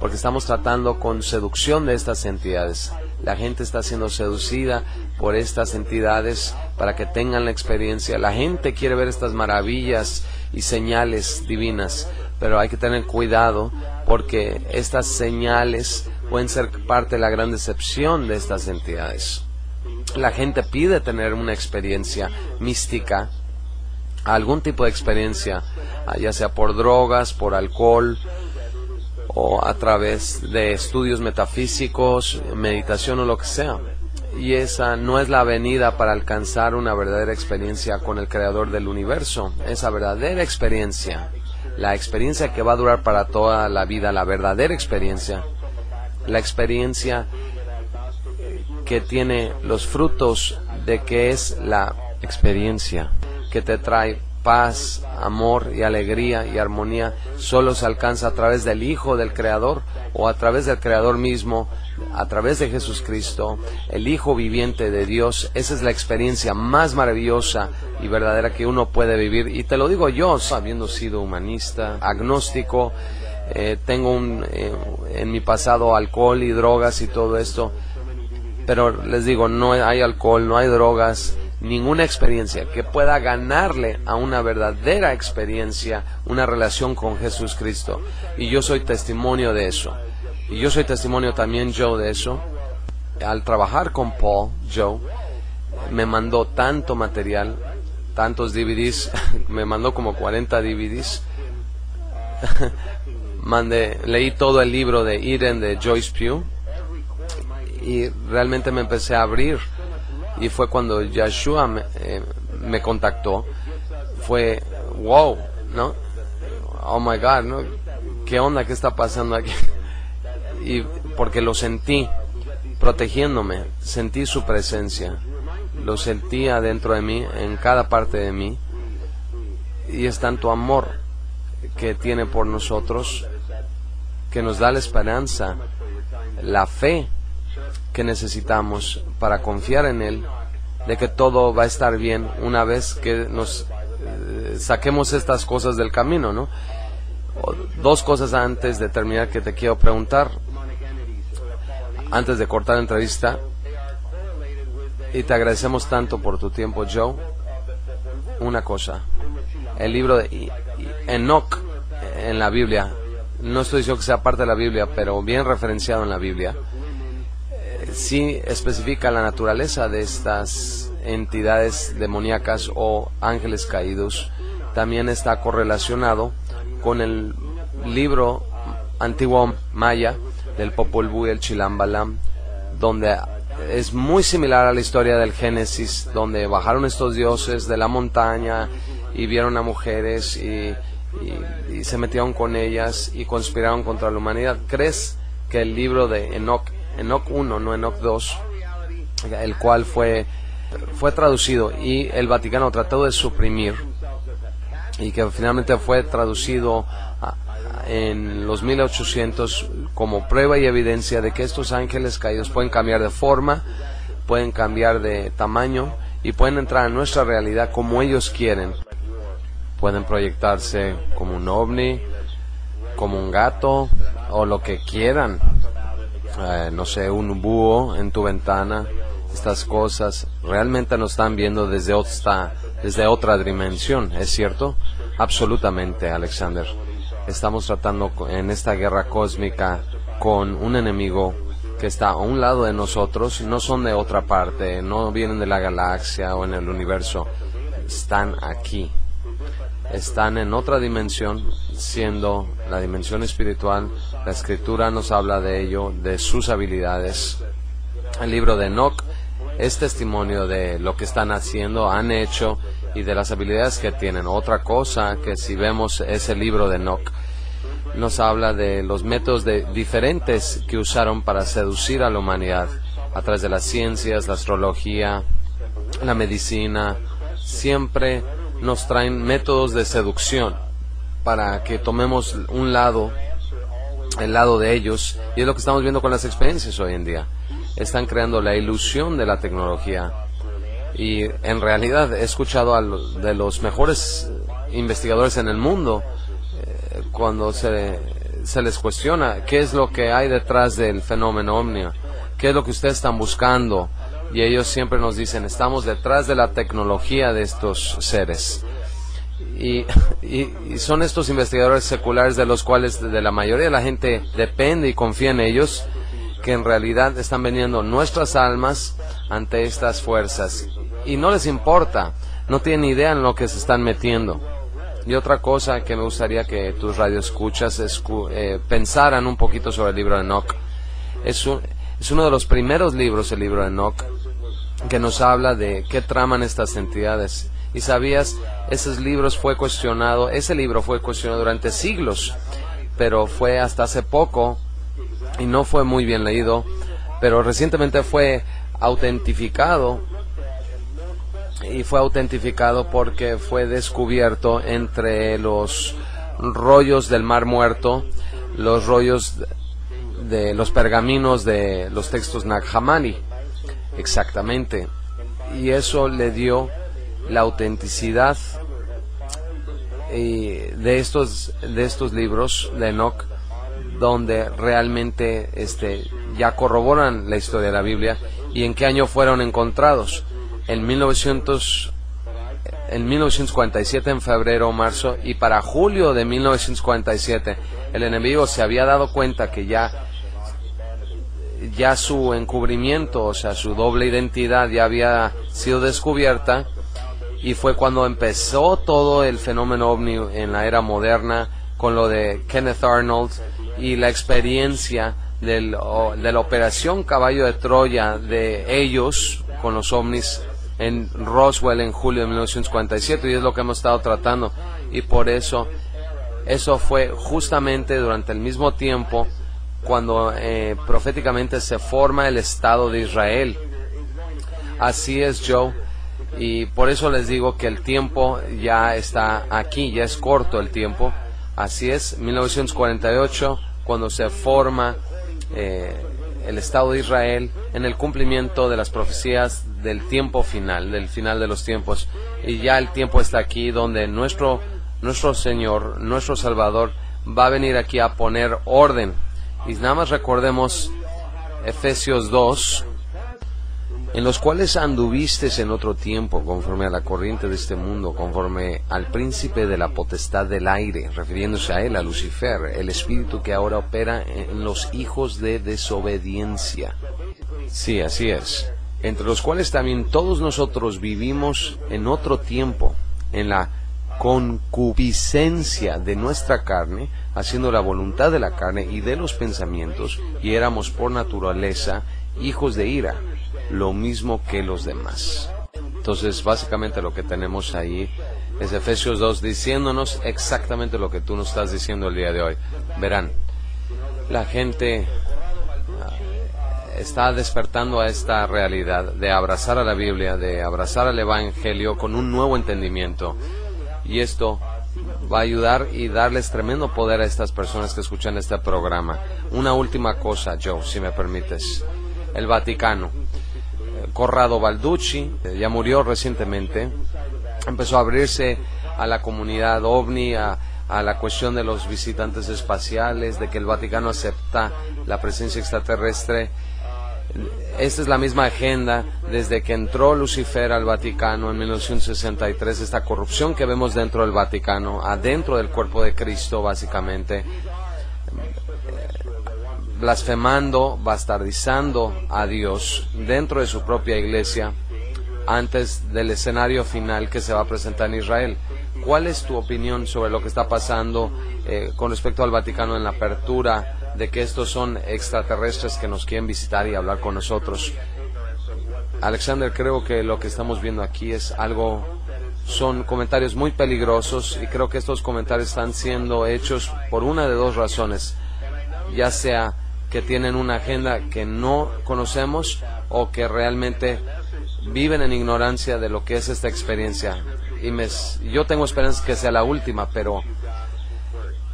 porque estamos tratando con seducción de estas entidades. La gente está siendo seducida por estas entidades para que tengan la experiencia. La gente quiere ver estas maravillas y señales divinas, pero hay que tener cuidado porque estas señales pueden ser parte de la gran decepción de estas entidades. La gente pide tener una experiencia mística, algún tipo de experiencia, ya sea por drogas, por alcohol, o a través de estudios metafísicos, meditación o lo que sea. Y esa no es la venida para alcanzar una verdadera experiencia con el Creador del universo. Esa verdadera experiencia, la experiencia que va a durar para toda la vida, la verdadera experiencia, la experiencia que tiene los frutos de que es la experiencia que te trae paz, amor y alegría y armonía, solo se alcanza a través del Hijo del Creador o a través del Creador mismo, a través de Jesucristo, el Hijo viviente de Dios. Esa es la experiencia más maravillosa y verdadera que uno puede vivir. Y te lo digo yo, habiendo sido humanista, agnóstico, tengo en mi pasado alcohol y drogas y todo esto. Pero les digo, no hay alcohol, no hay drogas, ninguna experiencia que pueda ganarle a una verdadera experiencia, una relación con Jesús Cristo. Y yo soy testimonio de eso. Y yo soy testimonio también, Joe, de eso. Al trabajar con Paul, Joe me mandó tanto material, tantos DVDs, me mandó como 40 DVDs. Leí todo el libro de Eden de Joyce Pugh y realmente me empecé a abrir, y fue cuando Yeshua me contactó. Fue wow, ¿no? Oh my God, ¿no? ¿Qué onda? ¿Qué está pasando aquí? Y porque lo sentí protegiéndome, sentí su presencia, lo sentí adentro de mí, en cada parte de mí, y es tanto amor que tiene por nosotros, que nos da la esperanza, la fe que necesitamos para confiar en Él, de que todo va a estar bien una vez que nos saquemos estas cosas del camino, ¿no? Dos cosas antes de terminar que te quiero preguntar, antes de cortar la entrevista, y te agradecemos tanto por tu tiempo, Joe. Una cosa, el libro de Enoch en la Biblia, no estoy diciendo que sea parte de la Biblia, pero bien referenciado en la Biblia, sí especifica la naturaleza de estas entidades demoníacas o ángeles caídos. También está correlacionado con el libro antiguo maya del Popol Vuh y el Chilam Balam, donde es muy similar a la historia del Génesis, donde bajaron estos dioses de la montaña y vieron a mujeres y se metieron con ellas y conspiraron contra la humanidad. ¿Crees que el libro de Enoch 1, no Enoch 2, el cual fue traducido y el Vaticano trató de suprimir, y que finalmente fue traducido en los 1800 como prueba y evidencia de que estos ángeles caídos pueden cambiar de forma, pueden cambiar de tamaño y pueden entrar a nuestra realidad como ellos quieren? Pueden proyectarse como un ovni, como un gato o lo que quieran, no sé, un búho en tu ventana. Estas cosas realmente nos están viendo desde otra dimensión, ¿es cierto? Absolutamente, Alexander. Estamos tratando en esta guerra cósmica con un enemigo que está a un lado de nosotros. No son de otra parte, no vienen de la galaxia o en el universo, están aquí, están en otra dimensión, siendo la dimensión espiritual. La Escritura nos habla de ello, de sus habilidades. El libro de Enoch es testimonio de lo que están haciendo, han hecho, y de las habilidades que tienen. Otra cosa que si vemos ese libro de Enoch, nos habla de los métodos diferentes que usaron para seducir a la humanidad, a través de las ciencias, la astrología, la medicina. Siempre nos traen métodos de seducción para que tomemos un lado, el lado de ellos, y es lo que estamos viendo con las experiencias hoy en día. Están creando la ilusión de la tecnología, y en realidad he escuchado de los mejores investigadores en el mundo cuando se les cuestiona qué es lo que hay detrás del fenómeno ovni, qué es lo que ustedes están buscando, y ellos siempre nos dicen: estamos detrás de la tecnología de estos seres. Y son estos investigadores seculares, de los cuales de la mayoría de la gente depende y confía en ellos, que en realidad están vendiendo nuestras almas ante estas fuerzas, y no les importa, no tienen idea en lo que se están metiendo. Y otra cosa que me gustaría que tus radioescuchas pensaran un poquito sobre el libro de Enoch. Es uno de los primeros libros, el libro de Enoch, que nos habla de qué traman estas entidades. Y sabías, ese libro fue cuestionado durante siglos, pero fue hasta hace poco, y no fue muy bien leído, pero recientemente fue autentificado, y fue autentificado porque fue descubierto entre los rollos del Mar Muerto, los rollos de los pergaminos de los textos Nag Hammadi, exactamente, y eso le dio la autenticidad de estos libros de Enoch, donde realmente ya corroboran la historia de la Biblia, ¿Y en qué año fueron encontrados? En 1947, en febrero o marzo, y para julio de 1947 el enemigo se había dado cuenta que ya su encubrimiento, o sea, su doble identidad ya había sido descubierta, y fue cuando empezó todo el fenómeno ovni en la era moderna, con lo de Kenneth Arnold y la experiencia de la operación Caballo de Troya de ellos con los ovnis en Roswell en julio de 1947, y es lo que hemos estado tratando, y por eso fue justamente durante el mismo tiempo cuando proféticamente se forma el Estado de Israel. Así es, Joe, y por eso les digo que el tiempo ya está aquí, ya es corto el tiempo. Así es, 1948, cuando se forma el Estado de Israel, en el cumplimiento de las profecías del tiempo final, del final de los tiempos, y ya el tiempo está aquí donde nuestro Señor, nuestro Salvador, va a venir aquí a poner orden. Y nada más recordemos Efesios 2, en los cuales anduvistes en otro tiempo, conforme a la corriente de este mundo, conforme al príncipe de la potestad del aire, refiriéndose a él, a Lucifer, el espíritu que ahora opera en los hijos de desobediencia. Sí, así es. Entre los cuales también todos nosotros vivimos en otro tiempo, en la concupiscencia de nuestra carne, haciendo la voluntad de la carne y de los pensamientos, y éramos por naturaleza hijos de ira, lo mismo que los demás. Entonces, básicamente lo que tenemos ahí es Efesios 2 diciéndonos exactamente lo que tú nos estás diciendo el día de hoy. Verán, la gente está despertando a esta realidad de abrazar a la Biblia, de abrazar al Evangelio con un nuevo entendimiento, y esto va a ayudar y darles tremendo poder a estas personas que escuchan este programa. Una última cosa, Joe, si me permites. El Vaticano. Corrado Balducci, ya murió recientemente, empezó a abrirse a la comunidad ovni, a la cuestión de los visitantes espaciales, de que el Vaticano acepta la presencia extraterrestre. Esta es la misma agenda desde que entró Lucifer al Vaticano en 1963, esta corrupción que vemos dentro del Vaticano, adentro del cuerpo de Cristo, básicamente, blasfemando, bastardizando a Dios dentro de su propia iglesia antes del escenario final que se va a presentar en Israel. ¿Cuál es tu opinión sobre lo que está pasando con respecto al Vaticano en la apertura de que estos son extraterrestres que nos quieren visitar y hablar con nosotros? Alexander, creo que lo que estamos viendo aquí son comentarios muy peligrosos, y creo que estos comentarios están siendo hechos por una de dos razones, ya sea que tienen una agenda que no conocemos o que realmente viven en ignorancia de lo que es esta experiencia. Y yo tengo esperanza que sea la última, pero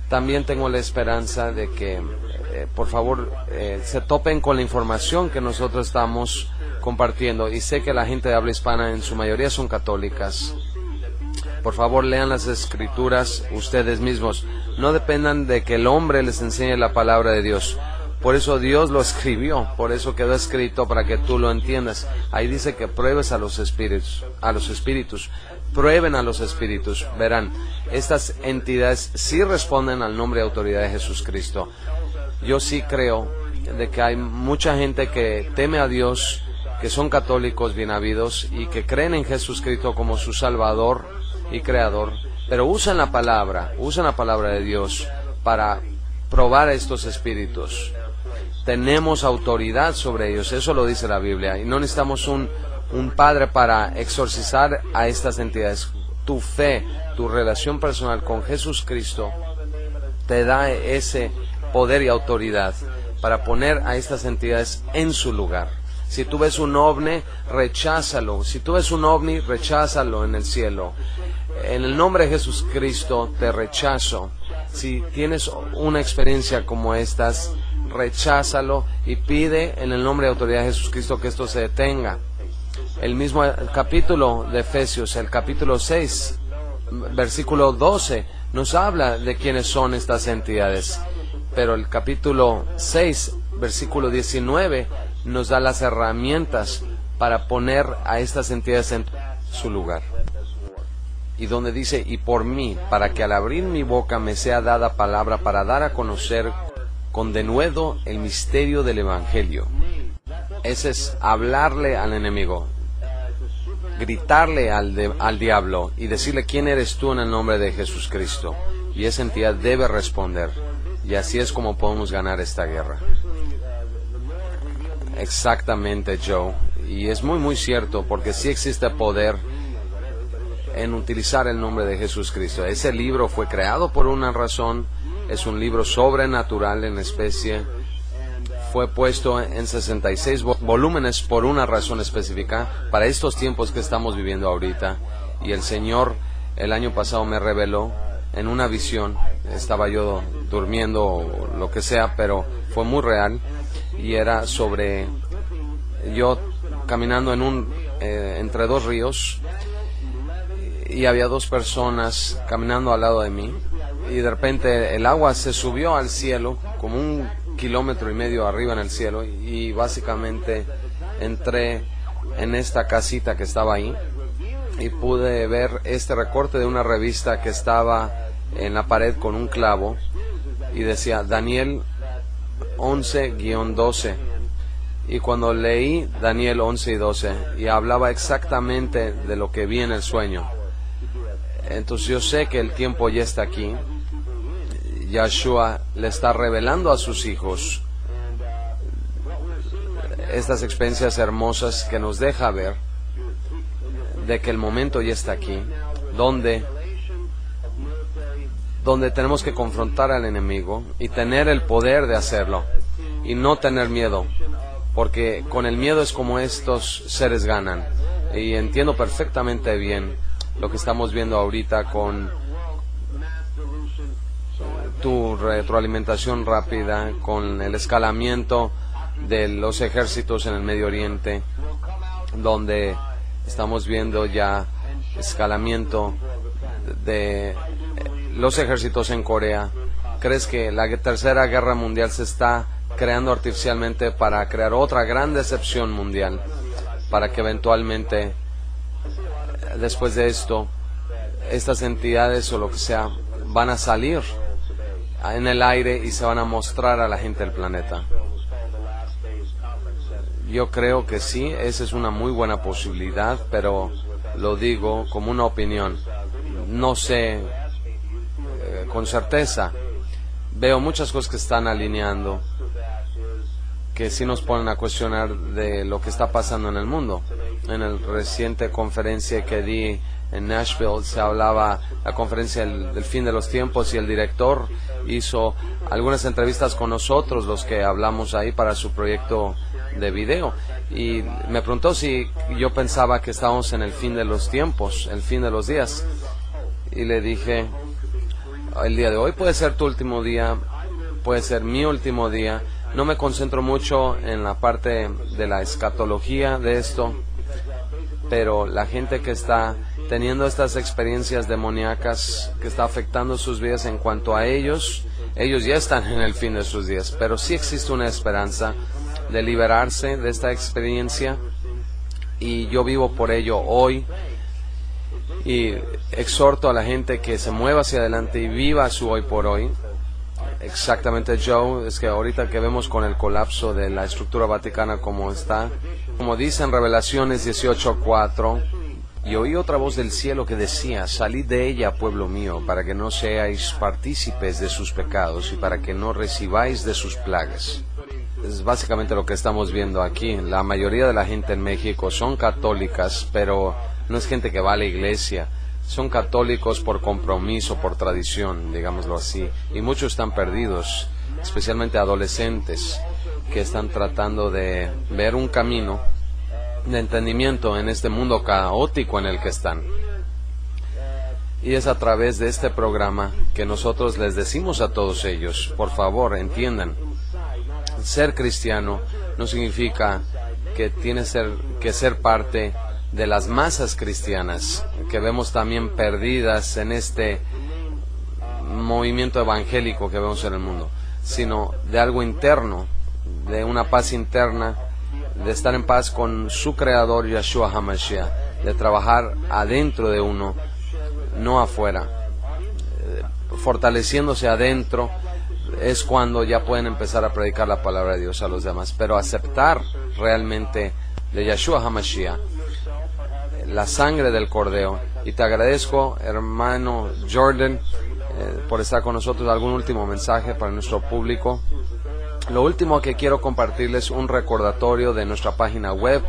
también tengo la esperanza de que por favor se topen con la información que nosotros estamos compartiendo, y sé que la gente de habla hispana en su mayoría son católicas. Por favor, lean las Escrituras ustedes mismos, no dependan de que el hombre les enseñe la palabra de Dios. Por eso Dios lo escribió, por eso quedó escrito para que tú lo entiendas. Ahí dice que pruebes a los espíritus, prueben a los espíritus. Verán, estas entidades sí responden al nombre y autoridad de Jesucristo. Yo sí creo de que hay mucha gente que teme a Dios, que son católicos bien habidos y que creen en Jesucristo como su Salvador y Creador, pero usan la palabra de Dios para probar a estos espíritus. Tenemos autoridad sobre ellos, eso lo dice la Biblia, y no necesitamos un padre para exorcizar a estas entidades. Tu fe, tu relación personal con Jesucristo te da ese poder y autoridad para poner a estas entidades en su lugar. Si tú ves un ovni, recházalo. Si tú ves un ovni, recházalo en el cielo. En el nombre de Jesucristo te rechazo. Si tienes una experiencia como estas, recházalo y pide en el nombre de autoridad de Jesucristo que esto se detenga. El mismo capítulo de Efesios, el capítulo 6, versículo 12, nos habla de quiénes son estas entidades. Pero el capítulo 6, versículo 19, nos da las herramientas para poner a estas entidades en su lugar. Y donde dice, y por mí, para que al abrir mi boca me sea dada palabra para dar a conocer con denuedo el misterio del Evangelio. Ese es hablarle al enemigo, gritarle al diablo y decirle quién eres tú en el nombre de Jesús Cristo. Y esa entidad debe responder. Y así es como podemos ganar esta guerra. Exactamente, Joe. Y es muy muy cierto, porque sí existe poder en utilizar el nombre de Jesús Cristo. Ese libro fue creado por una razón, es un libro sobrenatural en especie, fue puesto en 66 volúmenes por una razón específica, para estos tiempos que estamos viviendo ahorita. Y el Señor el año pasado me reveló en una visión, estaba yo durmiendo o lo que sea, pero fue muy real, y era sobre yo caminando entre dos ríos, y había dos personas caminando al lado de mí, y de repente el agua se subió al cielo, como 1,5 kilómetros arriba en el cielo, y básicamente entré en esta casita que estaba ahí, y pude ver este recorte de una revista que estaba en la pared con un clavo, y decía Daniel 11-12, y cuando leí Daniel 11 y 12, y hablaba exactamente de lo que vi en el sueño, entonces yo sé que el tiempo ya está aquí. Yahshua le está revelando a sus hijos estas experiencias hermosas que nos deja ver de que el momento ya está aquí, donde tenemos que confrontar al enemigo y tener el poder de hacerlo y no tener miedo, porque con el miedo es como estos seres ganan. Y entiendo perfectamente bien lo que estamos viendo ahorita con tu retroalimentación rápida, con el escalamiento de los ejércitos en el Medio Oriente, donde estamos viendo ya escalamiento de los ejércitos en Corea. ¿Crees que la tercera guerra mundial se está creando artificialmente para crear otra gran decepción mundial, para que eventualmente después de esto estas entidades o lo que sea van a salir en el aire y se van a mostrar a la gente del planeta? Yo creo que sí, esa es una muy buena posibilidad, pero lo digo como una opinión. No sé con certeza. Veo muchas cosas que están alineando, que sí nos ponen a cuestionar de lo que está pasando en el mundo. En la reciente conferencia que di en Nashville se hablaba la conferencia del fin de los tiempos, y el director hizo algunas entrevistas con nosotros, los que hablamos ahí para su proyecto de video, y me preguntó si yo pensaba que estábamos en el fin de los tiempos, el fin de los días, y le dije, el día de hoy puede ser tu último día, puede ser mi último día. No me concentro mucho en la parte de la escatología de esto, pero la gente que está teniendo estas experiencias demoníacas que está afectando sus vidas, en cuanto a ellos ya están en el fin de sus días, pero sí existe una esperanza de liberarse de esta experiencia, y yo vivo por ello hoy, y exhorto a la gente que se mueva hacia adelante y viva su hoy por hoy. Exactamente, Joe, es que ahorita que vemos con el colapso de la estructura vaticana como está, como dice en Revelaciones 18:4, y oí otra voz del cielo que decía, salid de ella, pueblo mío, para que no seáis partícipes de sus pecados y para que no recibáis de sus plagas. Es básicamente lo que estamos viendo aquí. La mayoría de la gente en México son católicas, pero no es gente que va a la iglesia. Son católicos por compromiso, por tradición, digámoslo así. Y muchos están perdidos, especialmente adolescentes, que están tratando de ver un camino de entendimiento en este mundo caótico en el que están. Y es a través de este programa que nosotros les decimos a todos ellos, por favor, entiendan, ser cristiano no significa que tienes que ser parte de las masas cristianas que vemos también perdidas en este movimiento evangélico que vemos en el mundo, sino de algo interno, de una paz interna de estar en paz con su creador Yeshua HaMashiach, de trabajar adentro de uno, no afuera, fortaleciéndose adentro, es cuando ya pueden empezar a predicar la palabra de Dios a los demás. Pero aceptar realmente de Yeshua HaMashiach, la sangre del Cordero. Y te agradezco, hermano Jordan, por estar con nosotros. ¿Algún último mensaje para nuestro público? Lo último que quiero compartirles, un recordatorio de nuestra página web,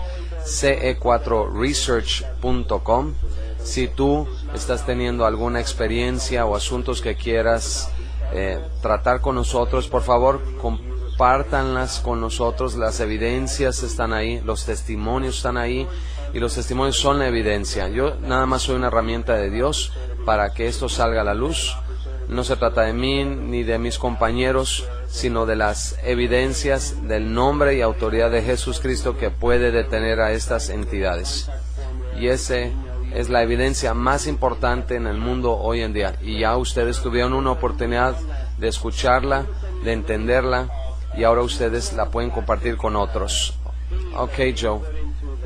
ce4research.com. Si tú estás teniendo alguna experiencia o asuntos que quieras tratar con nosotros, por favor, compártanlas con nosotros. Las evidencias están ahí, los testimonios están ahí, y los testimonios son la evidencia. Yo nada más soy una herramienta de Dios para que esto salga a la luz. No se trata de mí ni de mis compañeros, sino de las evidencias del nombre y autoridad de Jesucristo que puede detener a estas entidades. Y ese es la evidencia más importante en el mundo hoy en día. Y ya ustedes tuvieron una oportunidad de escucharla, de entenderla, y ahora ustedes la pueden compartir con otros. Ok, Joe.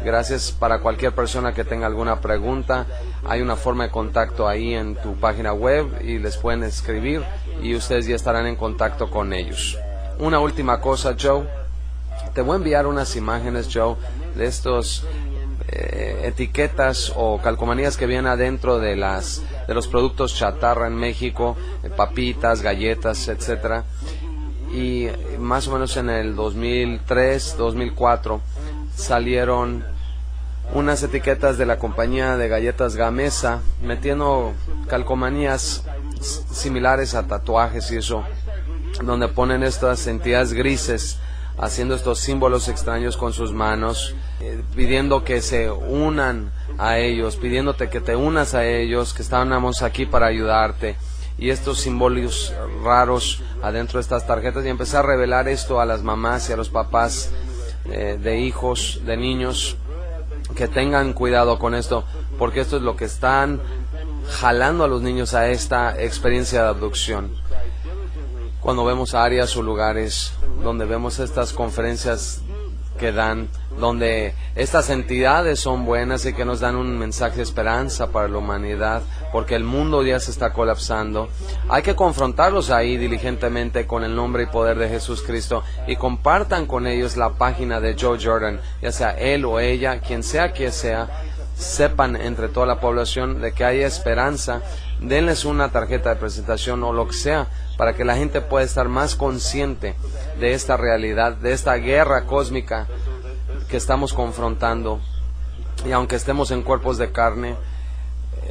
Gracias. Para cualquier persona que tenga alguna pregunta, hay una forma de contacto ahí en tu página web y les pueden escribir y ustedes ya estarán en contacto con ellos. Una última cosa, Joe. Te voy a enviar unas imágenes, Joe, de estos etiquetas o calcomanías que vienen adentro de los productos chatarra en México, papitas, galletas, etcétera. Y más o menos en el 2003, 2004 salieron unas etiquetas de la compañía de galletas Gamesa metiendo calcomanías similares a tatuajes y eso, donde ponen estas entidades grises haciendo estos símbolos extraños con sus manos, pidiendo que se unan a ellos, pidiéndote que te unas a ellos, que estábamos aquí para ayudarte, y estos símbolos raros adentro de estas tarjetas. Y empecé a revelar esto a las mamás y a los papás de hijos, de niños, que tengan cuidado con esto, porque esto es lo que están jalando a los niños a esta experiencia de abducción. Cuando vemos áreas o lugares donde vemos estas conferencias que dan, donde estas entidades son buenas y que nos dan un mensaje de esperanza para la humanidad, porque el mundo ya se está colapsando, hay que confrontarlos ahí diligentemente con el nombre y poder de Jesucristo, y compartan con ellos la página de Joe Jordan, ya sea él o ella, quien sea que sea. Sepan entre toda la población de que hay esperanza. Denles una tarjeta de presentación o lo que sea, para que la gente pueda estar más consciente de esta realidad, de esta guerra cósmica que estamos confrontando. Y aunque estemos en cuerpos de carne,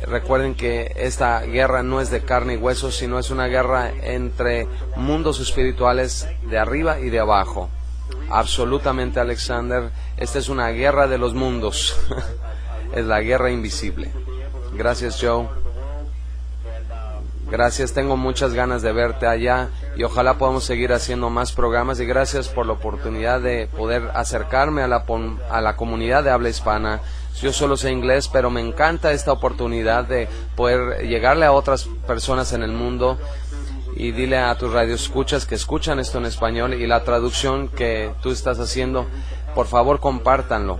recuerden que esta guerra no es de carne y hueso, sino es una guerra entre mundos espirituales de arriba y de abajo. Absolutamente, Alexander, esta es una guerra de los mundos. Es la guerra invisible. Gracias, Joe. Gracias, tengo muchas ganas de verte allá y ojalá podamos seguir haciendo más programas, y gracias por la oportunidad de poder acercarme a la comunidad de habla hispana. Yo solo sé inglés, pero me encanta esta oportunidad de poder llegarle a otras personas en el mundo. Y dile a tus radioescuchas que escuchan esto en español y la traducción que tú estás haciendo, por favor compártanlo,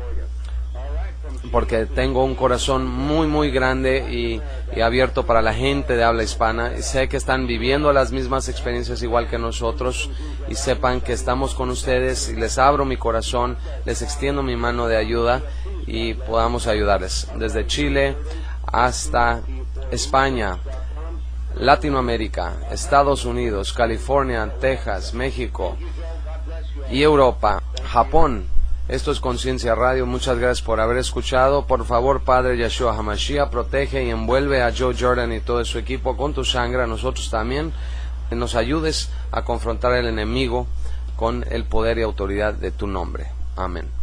porque tengo un corazón muy muy grande y abierto para la gente de habla hispana, y sé que están viviendo las mismas experiencias igual que nosotros, y sepan que estamos con ustedes, y les abro mi corazón, les extiendo mi mano de ayuda y podamos ayudarles desde Chile hasta España, Latinoamérica, Estados Unidos, California, Texas, México y Europa, Japón. Esto es Conciencia Radio. Muchas gracias por haber escuchado. Por favor, Padre Yeshua HaMashiach, protege y envuelve a Joe Jordan y todo su equipo con tu sangre. A nosotros también, que nos ayudes a confrontar al enemigo con el poder y autoridad de tu nombre. Amén.